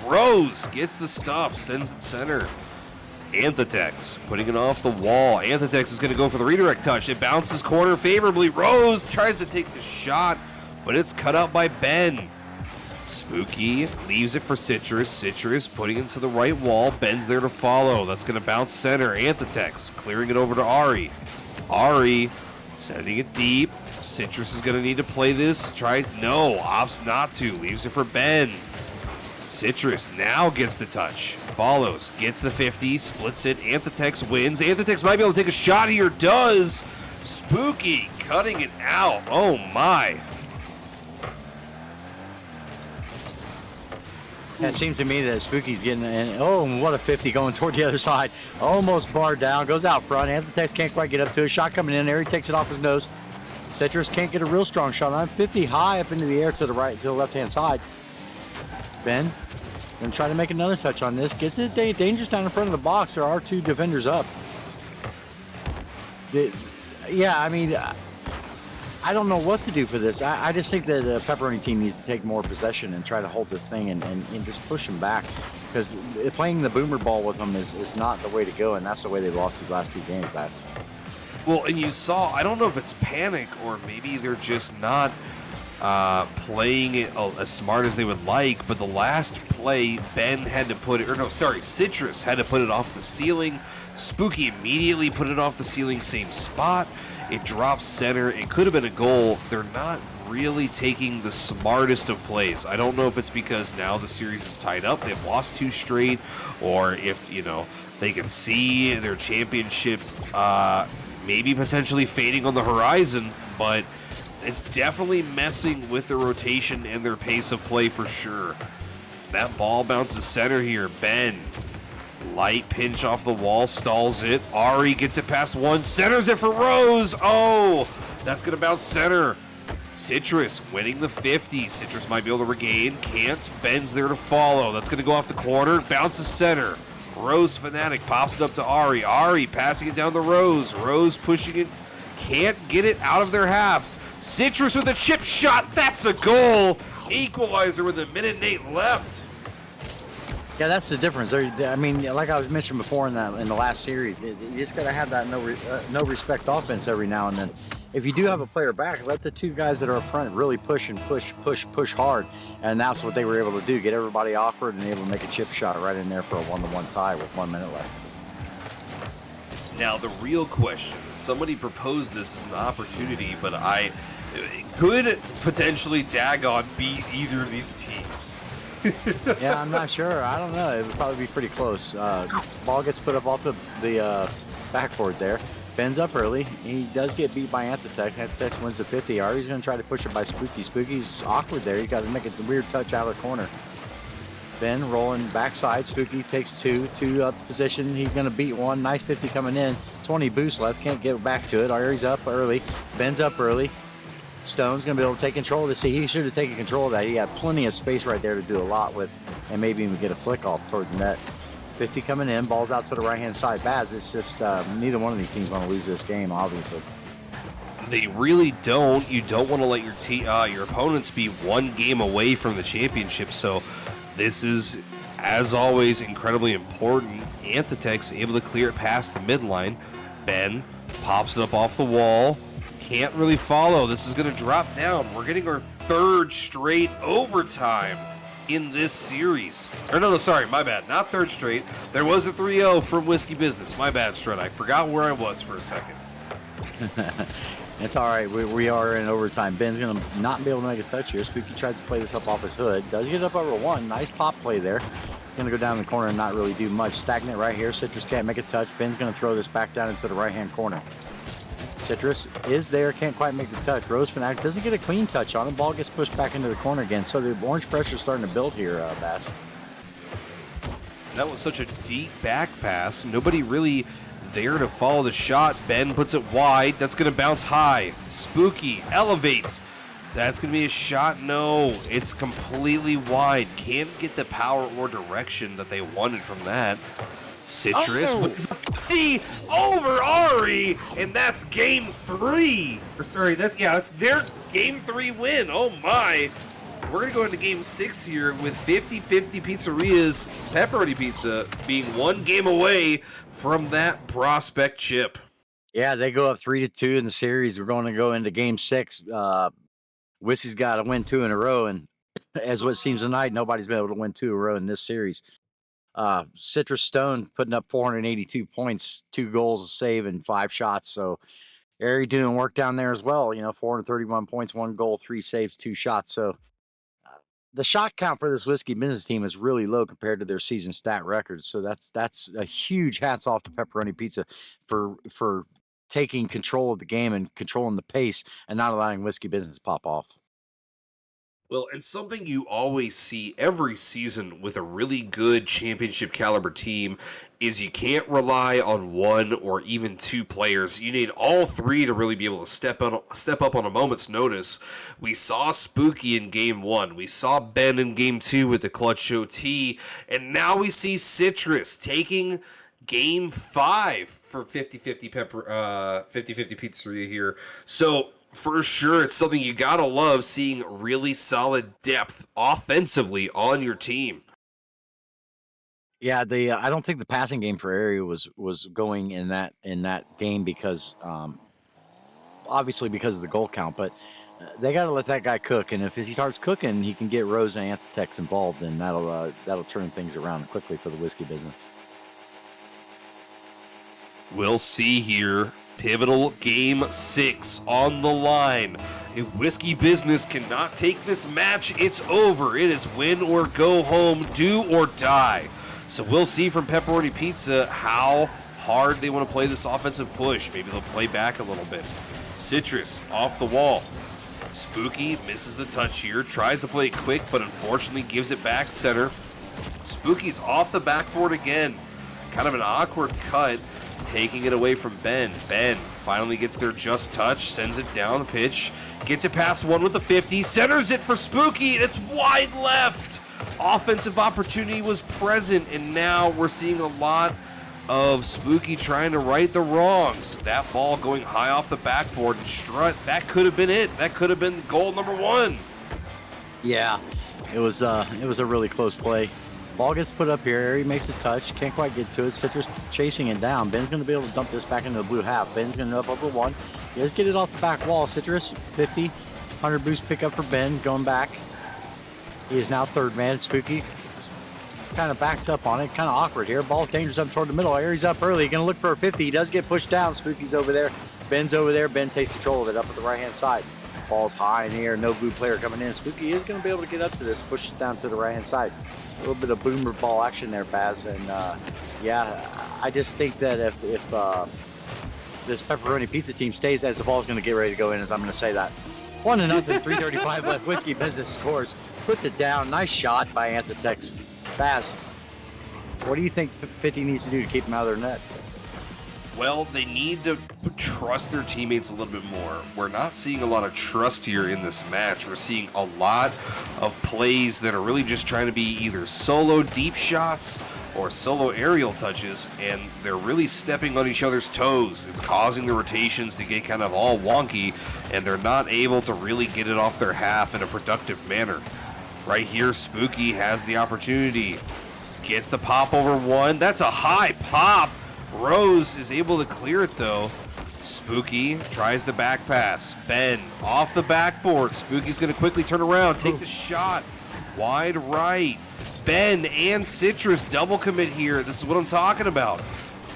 Rose gets the stuff, sends it center. Anthitex putting it off the wall. Anthitex is going to go for the redirect touch. It bounces corner favorably. Rose tries to take the shot, but it's cut out by Ben. Spooky leaves it for Citrus. Citrus putting it to the right wall. Ben's there to follow. That's going to bounce center. Anthitex clearing it over to Ari. Ari sending it deep. Citrus is going to need to play this. Opts not to. Leaves it for Ben. Citrus now gets the touch. Follows. Gets the 50. Splits it. Anthitex wins. Anthitex might be able to take a shot here. Does. Spooky cutting it out. Oh my. It seems to me that Spooky's getting what a 50 going toward the other side. Almost barred down, goes out front. Anthitex can't quite get up to it. Shot coming in there. He takes it off his nose. Citrus can't get a real strong shot on 50 high up into the air to the right, to the left-hand side. Ben gonna try to make another touch on this. Gets it dangerous down in front of the box. There are 2 defenders up. I don't know what to do for this. I just think that the Pepperoni team needs to take more possession and try to hold this thing and just push them back, because playing the boomer ball with them is not the way to go, and that's the way they lost these last 2 games, guys. Well, and you saw, I don't know if it's panic or maybe they're just not playing it as smart as they would like, but the last play, Citrus had to put it off the ceiling. Spooky immediately put it off the ceiling, same spot. It drops center. It could have been a goal. They're not really taking the smartest of plays. I don't know if it's because now the series is tied up, they've lost 2 straight, or if, they can see their championship maybe potentially fading on the horizon, but it's definitely messing with their rotation and their pace of play for sure. That ball bounces center here. Ben, light pinch off the wall, stalls it. Ari gets it past 1, centers it for Rose. Oh, that's going to bounce center. Citrus winning the 50. Citrus might be able to regain. Can't. Ben's there to follow. That's going to go off the corner. Bounces center. Rose Fanatic pops it up to Ari. Ari passing it down to Rose. Rose pushing it. Can't get it out of their half. Citrus with a chip shot. That's a goal. Equalizer with 1:08 left. Yeah, that's the difference. I mean, like I was mentioning before in the last series, you just got to have that no respect offense every now and then. If you do have a player back, let the two guys that are up front really push hard, and that's what they were able to do. Get everybody awkward and able to make a chip shot right in there for a 1-1 tie with 1 minute left. Now, the real question, somebody proposed this as an opportunity, but I could potentially daggone beat either of these teams. Yeah, I'm not sure. I don't know. It would probably be pretty close. Ball gets put up off the backboard there. Ben's up early. He does get beat by Antitech. Antitech wins the 50 yard. He's going to try to push it by Spooky. Spooky's awkward there. He's got to make a weird touch out of the corner. Ben rolling backside. Spooky takes two up position. He's going to beat one. Nice 50 coming in. 20 boost left. Can't get back to it. Ari's up early. Ben's up early. Stone's going to be able to take control of this. He should have taken control of that. He had plenty of space right there to do a lot with, and maybe even get a flick off toward the net. 50 coming in, ball's out to the right-hand side. Baz, it's just neither one of these teams want to lose this game, obviously. They really don't. You don't want to let your opponents be one game away from the championship, so this is, as always, incredibly important. Antitech's able to clear it past the midline. Ben pops it up off the wall. Can't really follow. This is going to drop down. We're getting our third straight overtime in this series. Or no, sorry, my bad. Not third straight. There was a 3-0 from Whiskey Business. My bad, Shred. I forgot where I was for a second. It's all right. We are in overtime. Ben's going to not be able to make a touch here. Spooky tries to play this up off his hood. Does get up over one. Nice pop play there. Going to go down the corner and not really do much. Stagnant right here. Citrus can't make a touch. Ben's going to throw this back down into the right-hand corner. Citrus is there, can't quite make the touch. Rose Fanatic doesn't get a clean touch on him. Ball gets pushed back into the corner again. So the orange pressure is starting to build here, Bass. That was such a deep back pass. Nobody really there to follow the shot. Ben puts it wide. That's going to bounce high. Spooky elevates. That's going to be a shot. No, it's completely wide. Can't get the power or direction that they wanted from that. Citrus wins the 50 over Ari, and that's game 3. Or sorry, that's their game 3 win. Oh my. We're going to go into game 6 here with 50-50 Pizzeria's Pepperoni Pizza being 1 game away from that prospect chip. Yeah, they go up 3-2 in the series. We're going to go into game 6. Whiskey's got to win 2 in a row, and as what seems tonight, nobody's been able to win 2 in a row in this series. Citrus Stone putting up 482 points, 2 goals, a save, and 5 shots. So Ari doing work down there as well. 431 points, 1 goal, 3 saves, 2 shots. So the shot count for this Whiskey Business team is really low compared to their season stat records. So that's a huge hats off to Pepperoni Pizza for taking control of the game and controlling the pace and not allowing Whiskey Business to pop off. Well, and something you always see every season with a really good championship caliber team is you can't rely on 1 or even 2 players. You need all 3 to really be able to step up on a moment's notice. We saw Spooky in game 1. We saw Ben in game 2 with the clutch OT. And now we see Citrus taking game 5 for 50-50 Pizzeria here. So for sure, it's something you gotta love, seeing really solid depth offensively on your team. Yeah, I don't think the passing game for Ari was going in that game because obviously because of the goal count, but they got to let that guy cook, and if he starts cooking, he can get Rose and Antitex involved, and that'll turn things around quickly for the Whiskey Business. We'll see here. Pivotal game 6 on the line. If Whiskey Business cannot take this match, it's over. It is win or go home, do or die. So we'll see from Pepperoni Pizza how hard they want to play this offensive push. Maybe they'll play back a little bit. Citrus off the wall. Spooky misses the touch here. Tries to play it quick, but unfortunately gives it back center. Spooky's off the backboard again. Kind of an awkward cut. Taking it away from Ben. Ben finally gets their just touch, sends it down pitch, gets it past one with the 50, centers it for Spooky. It's wide left. Offensive opportunity was present, and now we're seeing a lot of Spooky trying to right the wrongs. That ball going high off the backboard and Strut, that could have been it. That could have been goal number one. Yeah, it was a really close play. Ball gets put up here. He makes a touch. Can't quite get to it. Citrus chasing it down. Ben's going to be able to dump this back into the blue half. Ben's going to up over one. He does get it off the back wall. Citrus 50. 100 boost pickup for Ben. Going back. He is now third man. Spooky kind of backs up on it. Kind of awkward here. Ball's dangerous up toward the middle. Aries up early. Going to look for a 50. He does get pushed down. Spooky's over there. Ben's over there. Ben takes control of it up at the right-hand side. Ball's high in the air. No blue player coming in. Spooky is going to be able to get up to this. Push it down to the right-hand side. A little bit of boomer ball action there, Baz. And, yeah, I just think that if this Pepperoni Pizza team stays as the ball's going to get ready to go in, as I'm going to say that. 1-0, 3:35 left. Whisk-y Business scores. Puts it down. Nice shot by Anthitex. Baz, what do you think 50 needs to do to keep them out of their net? Well, they need to trust their teammates a little bit more. We're not seeing a lot of trust here in this match. We're seeing a lot of plays that are really just trying to be either solo deep shots or solo aerial touches, and they're really stepping on each other's toes. It's causing the rotations to get kind of all wonky, and they're not able to really get it off their half in a productive manner. Right here, Spooky has the opportunity. Gets the pop over one. That's a high pop. Rose is able to clear it though. Spooky tries the back pass. Ben off the backboard. Spooky's going to quickly turn around, take the shot. Wide right. Ben and Citrus double commit here. This is what I'm talking about.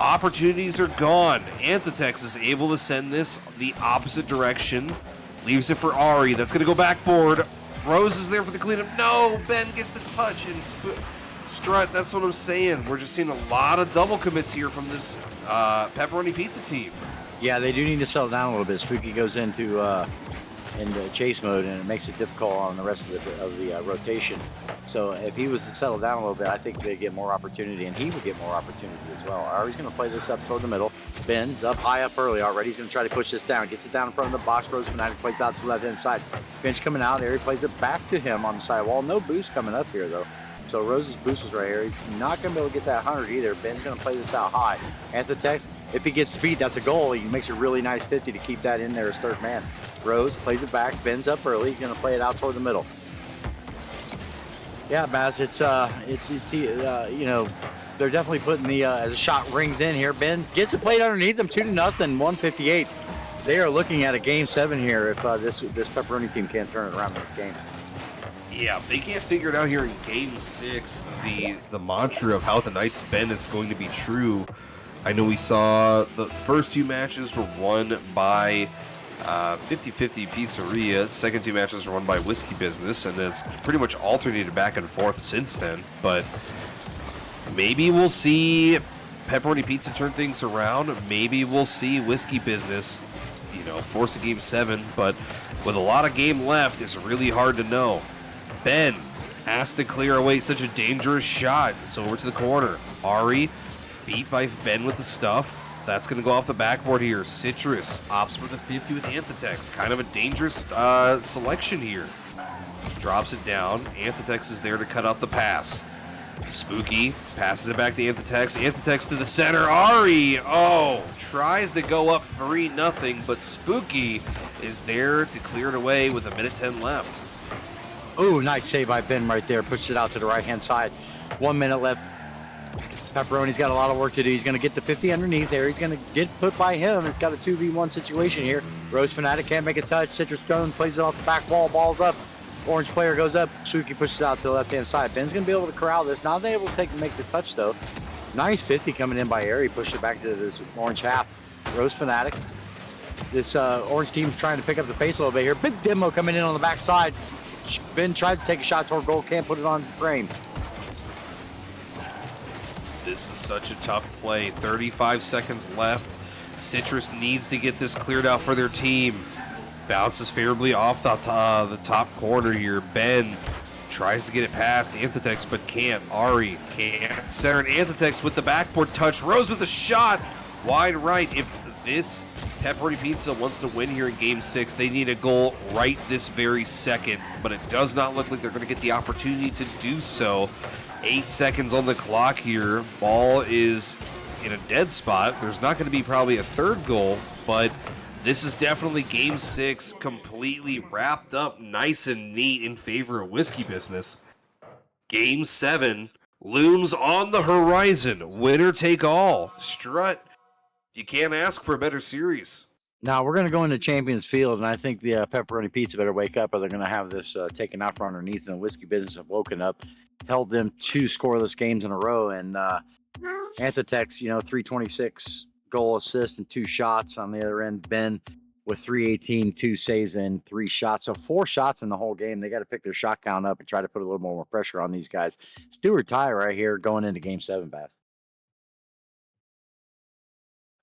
Opportunities are gone. Anthitex is able to send this the opposite direction. Leaves it for Ari. That's going to go backboard. Rose is there for the cleanup. No, Ben gets the touch and Strut, that's what I'm saying. We're just seeing a lot of double commits here from this Pepperoni Pizza team. Yeah, they do need to settle down a little bit. Spooky goes into chase mode, and it makes it difficult on the rest of the rotation. So if he was to settle down a little bit, I think they'd get more opportunity, and he would get more opportunity as well. Ari's going to play this up toward the middle. Ben's up high up early already. He's going to try to push this down. Gets it down in front of the box. Rose Fanatic plays out to the left-hand side. Bench coming out. Ari plays it back to him on the sidewall. No boost coming up here, though. So Rose's boost was right here. He's not going to be able to get that 100 either. Ben's going to play this out high. Anthitex, if he gets speed, that's a goal. He makes a really nice 50 to keep that in there as third man. Rose plays it back. Ben's up early. He's going to play it out toward the middle. Yeah, Baz, it's you know, they're definitely putting the as a shot rings in here. Ben gets it played underneath them, 2-0, 158. They are looking at a game 7 here if this Pepperoni team can't turn it around in this game. Yeah, if they can't figure it out here in Game 6, the mantra of how tonight's been is going to be true. I know we saw the first 2 matches were won by 50-50 Pizzeria. The second 2 matches were won by Whisk-y Business, and then it's pretty much alternated back and forth since then. But maybe we'll see Pepperoni Pizza turn things around. Maybe we'll see Whisk-y Business, force a Game 7. But with a lot of game left, it's really hard to know. Ben asked to clear away such a dangerous shot. It's over to the corner. Ari beat by Ben with the stuff. That's going to go off the backboard here. Citrus opts for the 50 with Anthitex. Kind of a dangerous selection here. Drops it down. Anthitex is there to cut out the pass. Spooky passes it back to Anthitex. Anthitex to the center. Ari, tries to go up 3-0, but Spooky is there to clear it away with 1:10 left. Oh, nice save by Ben right there. Pushes it out to the right-hand side. 1 minute left. Pepperoni's got a lot of work to do. He's going to get the 50 underneath there. He's going to get put by him. It's got a 2v1 situation here. Rose Fanatic can't make a touch. Citrus Stone plays it off the back wall. Ball's up. Orange player goes up. Spooky pushes it out to the left-hand side. Ben's going to be able to corral this. Not able to make the touch, though. Nice 50 coming in by Ari. Pushed it back to this orange half. Rose Fanatic. This orange team's trying to pick up the pace a little bit here. Big demo coming in on the backside. Ben tries to take a shot toward goal, can't put it on frame. This is such a tough play. 35 seconds left. Citrus needs to get this cleared out for their team. Bounces favorably off the top corner here. Ben tries to get it past Anthitex, but can't. Ari can't. Center and Anthitex with the backboard touch. Rose with a shot. Wide right. If this Pepperoni Pizza wants to win here in Game 6. They need a goal right this very second, but it does not look like they're going to get the opportunity to do so. 8 seconds on the clock here. Ball is in a dead spot. There's not going to be probably a third goal, but this is definitely Game 6 completely wrapped up nice and neat in favor of Whisk-y Business. Game 7 looms on the horizon. Winner take all. Strut, you can't ask for a better series. Now we're going to go into Champions Field, and I think the Pepperoni Pizza better wake up, or they're going to have this taken out from underneath. And the Whisk-y Business have woken up, held them 2 scoreless games in a row, and Anthotech's 326 goal assist and 2 shots on the other end. Ben with 318, 2 saves and 3 shots, so 4 shots in the whole game. They got to pick their shot count up and try to put a little more pressure on these guys. It's do or tie right here going into Game 7, Bass.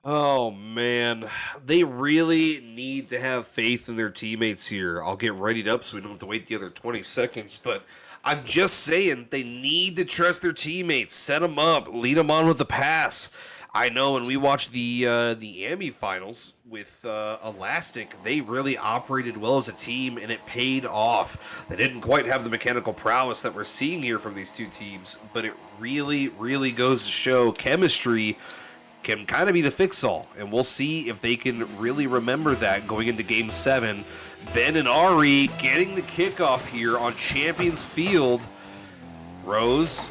Oh, man. They really need to have faith in their teammates here. I'll get readied up so we don't have to wait the other 20 seconds, but I'm just saying they need to trust their teammates. Set them up. Lead them on with the pass. I know when we watched the AMI finals with Elastic, they really operated well as a team, and it paid off. They didn't quite have the mechanical prowess that we're seeing here from these two teams, but it really, really goes to show chemistry can kind of be the fix-all, and we'll see if they can really remember that going into Game 7. Ben and Ari getting the kickoff here on Champions Field. Rose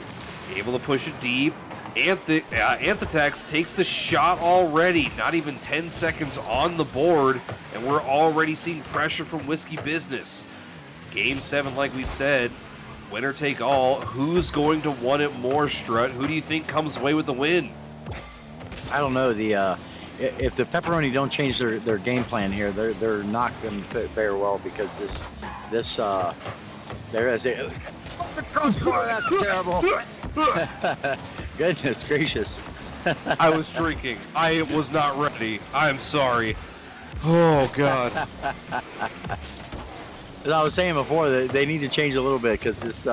able to push it deep. Anthotech takes the shot already. Not even 10 seconds on the board, and we're already seeing pressure from Whisk-y Business. Game 7, like we said, winner take all. Who's going to want it more, Strut? Who do you think comes away with the win? I don't know. If the Pepperoni don't change their game plan here, they're not going to fare well, because there is a the crossbar. That's terrible. Goodness gracious. I was drinking. I was not ready. I'm sorry. Oh, God. As I was saying before, they need to change a little bit, because this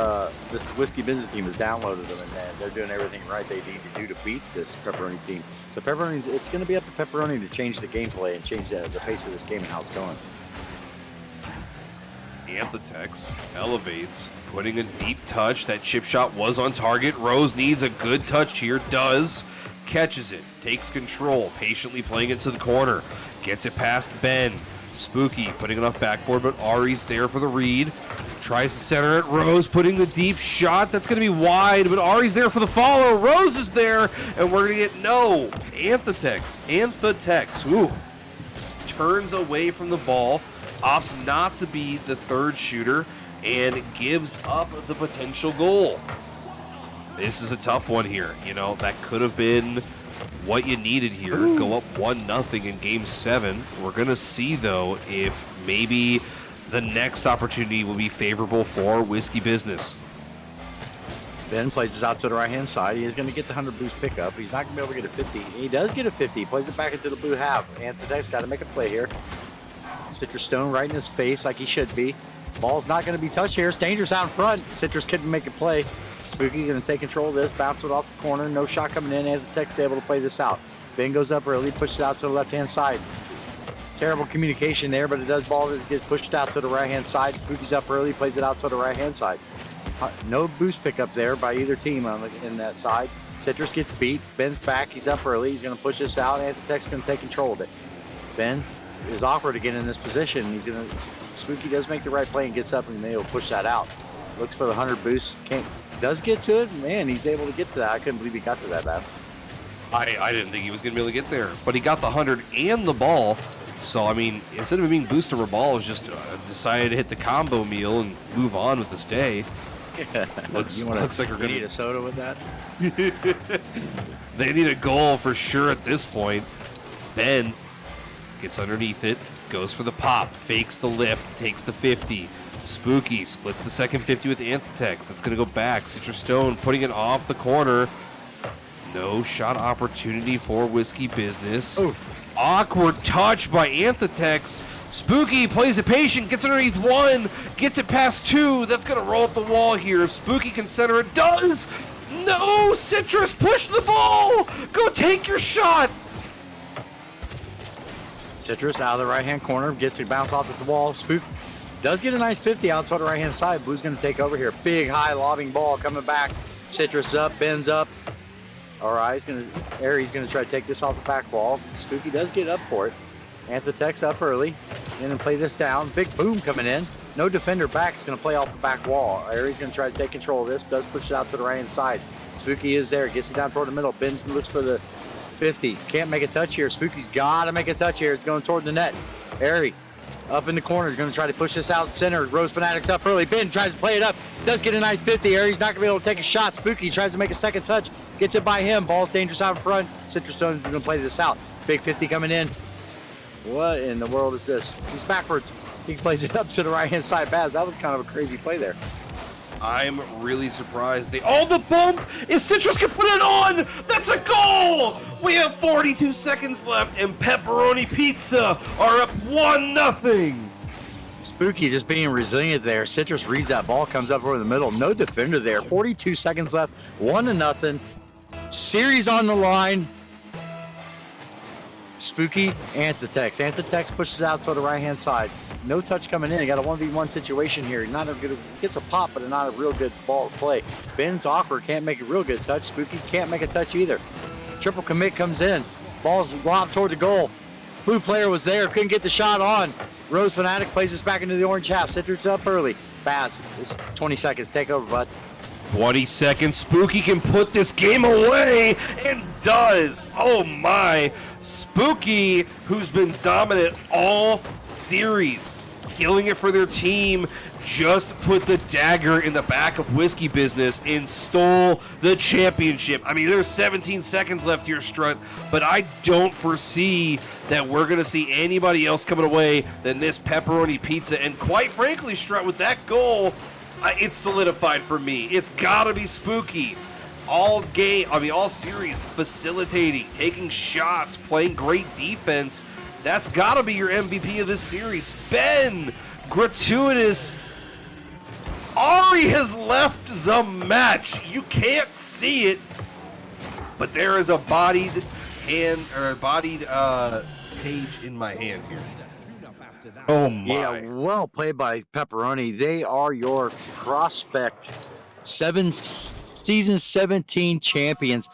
Whisk-y Business team has downloaded them, and they're doing everything right they need to do to beat this Pepperoni team. So it's going to be up to Pepperoni to change the gameplay and change the pace of this game and how it's going. Anthotech elevates, putting a deep touch. That chip shot was on target. Rose needs a good touch here. Does. Catches it. Takes control. Patiently playing it to the corner. Gets it past Ben. Spooky putting it off backboard, but Ari's there for the read. Tries to center it. Rose putting the deep shot. That's going to be wide, but Ari's there for the follow. Rose is there, and we're going to get no. Anthotech. Ooh. Turns away from the ball. Opts not to be the third shooter, and gives up the potential goal. This is a tough one here. That could have been what you needed here. Ooh. Go up 1-0 in Game 7. We're going to see, though, if maybe the next opportunity will be favorable for Whisk-y Business. Ben plays this out to the right-hand side. He is going to get the 100 boost pickup. He's not going to be able to get a 50. He does get a 50. He plays it back into the blue half. Anthony's got to make a play here. Citrus Stone right in his face like he should be. Ball's not going to be touched here. It's dangerous out in front. Citrus couldn't make a play. Spooky going to take control of this. Bounce it off the corner. No shot coming in. Anthotech's able to play this out. Ben goes up early. Pushes it out to the left-hand side. Terrible communication there, but it does ball that gets pushed out to the right-hand side. Spooky's up early. Plays it out to the right-hand side. No boost pickup there by either team in that side. Citrus gets beat. Ben's back. He's up early. He's going to push this out. Anthotech's going to take control of it. Ben is awkward again in this position. Spooky does make the right play and gets up, and they'll push that out. Looks for the 100 boost. Does get to it. Man, he's able to get to that. I couldn't believe he got to that, Bab. I didn't think he was going to be able to get there, but he got the 100 and the ball. So, instead of it being boost over ball, it was just decided to hit the combo meal and move on with this day. Looks like we're going to need a soda with that. They need a goal for sure at this point. Ben gets underneath it, goes for the pop, fakes the lift, takes the 50. Spooky splits the second 50 with Anthotech. That's going to go back. Citrus Stone putting it off the corner. No shot opportunity for Whisk-y Business. Ooh. Awkward touch by Anthotech. Spooky plays it patient, gets underneath one, gets it past two. That's going to roll up the wall here. If Spooky can center it, does. No, Citrus, push the ball. Go take your shot. Citrus out of the right-hand corner, gets it bounce off the wall. Spook does get a nice 50 out toward the right-hand side. Blue's going to take over here. Big, high, lobbing ball coming back. Citrus up, bends up. All right, he's going to try to take this off the back wall. Spooky does get up for it. Anthotech's up early. Going to play this down. Big boom coming in. No defender back. It's going to play off the back wall. Aries going to try to take control of this. Does push it out to the right-hand side. Spooky is there. Gets it down toward the middle. Bends and looks for the 50. Can't make a touch here. Spooky's got to make a touch here. It's going toward the net. Airy up in the corner. Is going to try to push this out center. Rose Fanatics up early. Ben tries to play it up. Does get a nice 50. Airy's not going to be able to take a shot. Spooky tries to make a second touch. Gets it by him. Ball's dangerous out in front. Citrus Stone's going to play this out. Big 50 coming in. What in the world is this? He's backwards. He plays it up to the right-hand side. Baz, that was kind of a crazy play there. I'm really surprised. The bump! If Citrus can put it on, that's a goal! We have 42 seconds left, and Pepperoni Pizza are up 1-0. Spooky just being resilient there. Citrus reads that ball, comes up over the middle. No defender there. 42 seconds left. 1-0. Series on the line. Spooky, Anthotechs. Anthotechs pushes out to the right-hand side. No touch coming in. He got a 1v1 situation here. Not a good, gets a pop, but not a real good ball to play. Ben's awkward, can't make a real good touch. Spooky can't make a touch either. Triple commit comes in. Ball's lobbed toward the goal. Blue player was there, couldn't get the shot on. Rose Fanatic plays this back into the orange half. Citrus up early. Baz, it's 20 seconds. Take over, bud. 20 seconds. Spooky can put this game away, and does. Oh my. Spooky, who's been dominant all series, killing it for their team, just put the dagger in the back of Whisk-y Business and stole the championship. I mean, there's 17 seconds left here, Strut, but I don't foresee that we're going to see anybody else coming away than this Pepperoni Pizza. And quite frankly, Strut, with that goal, it's solidified for me. It's got to be Spooky. All series, facilitating, taking shots, playing great defense. That's got to be your MVP of this series. Ben, gratuitous. Ari has left the match. You can't see it, but there is a bodied page in my hand here. Oh my. Yeah, well played by Pepperoni. They are your prospect season 17 champions.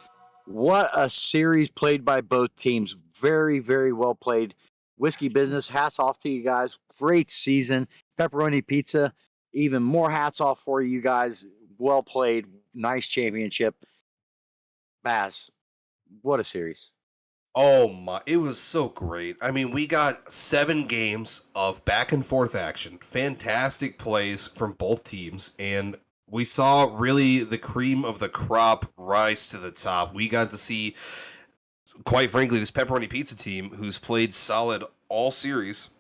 What a series played by both teams. Very, very well played. Whisk-y Business, hats off to you guys. Great season. Pepperoni Pizza, even more hats off for you guys. Well played. Nice championship. Baz, what a series. Oh my, it was so great. I mean, we got 7 games of back and forth action. Fantastic plays from both teams, and we saw really the cream of the crop rise to the top. We got to see, quite frankly, this Pepperoni Pizza team, who's played solid all series,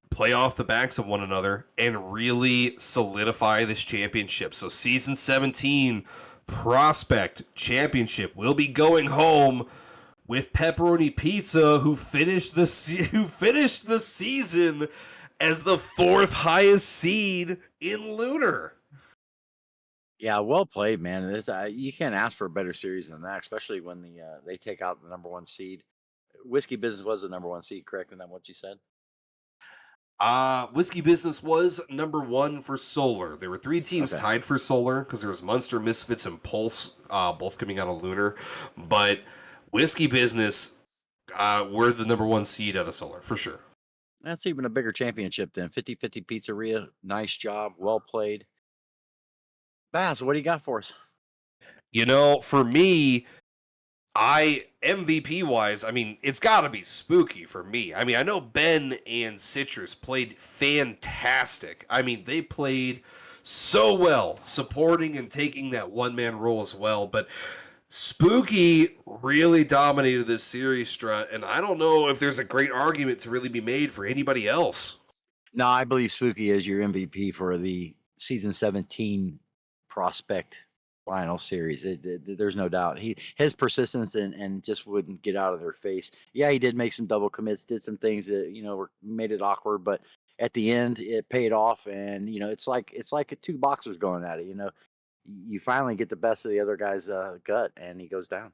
play off the backs of one another and really solidify this championship. So season 17 prospect championship will be going home with Pepperoni Pizza, who finished the season as the 4th highest seed in Lunar. Yeah, well played, man. You can't ask for a better series than that, especially when they take out the number 1 seed. Whisk-y Business was the number 1 seed, correct? Isn't that what you said? Whisk-y Business was number 1 for Solar. There were 3 teams tied for Solar because there was Munster, Misfits, and Pulse, both coming out of Lunar. But Whisk-y Business were the number 1 seed out of Solar, for sure. That's even a bigger championship than 50-50 Pizzeria. Nice job. Well played. Baz, what do you got for us? You know, for me, MVP wise, I mean, it's got to be Spooky for me. I mean, I know Ben and Citrus played fantastic. I mean, they played so well, supporting and taking that one-man role as well. But Spooky really dominated this series, Strut, and I don't know if there's a great argument to really be made for anybody else. No, I believe Spooky is your MVP for the season 17 prospect final series. There's no doubt. His persistence and just wouldn't get out of their face. Yeah, he did make some double commits, did some things that made it awkward, but at the end it paid off. And it's like 2 boxers going at it. You finally get the best of the other guy's gut, and he goes down.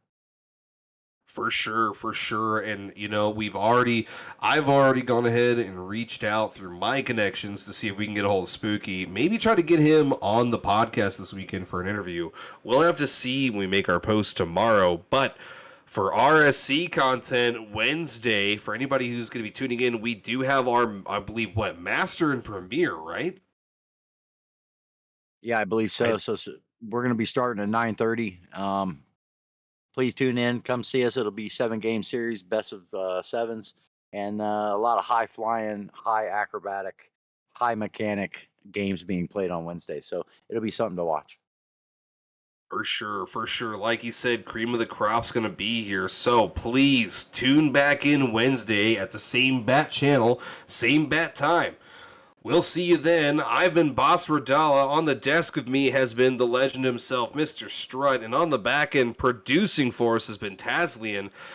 For sure, for sure. And I've already gone ahead and reached out through my connections to see if we can get a hold of Spooky. Maybe try to get him on the podcast this weekend for an interview. We'll have to see when we make our post tomorrow. But for RSC content Wednesday, for anybody who's going to be tuning in, we do have our, I believe, Master and Premier, right? Yeah, I believe so. I So we're going to be starting at 9:30. Please tune in. Come see us. It'll be 7 game series, best of sevens, and a lot of high flying, high acrobatic, high mechanic games being played on Wednesday. So it'll be something to watch. For sure, for sure. Like you said, cream of the crop's going to be here. So please tune back in Wednesday at the same bat channel, same bat time. We'll see you then. I've been Boss Radala. On the desk with me has been the legend himself, Mr. Strut. And on the back end, producing for us has been Taslian.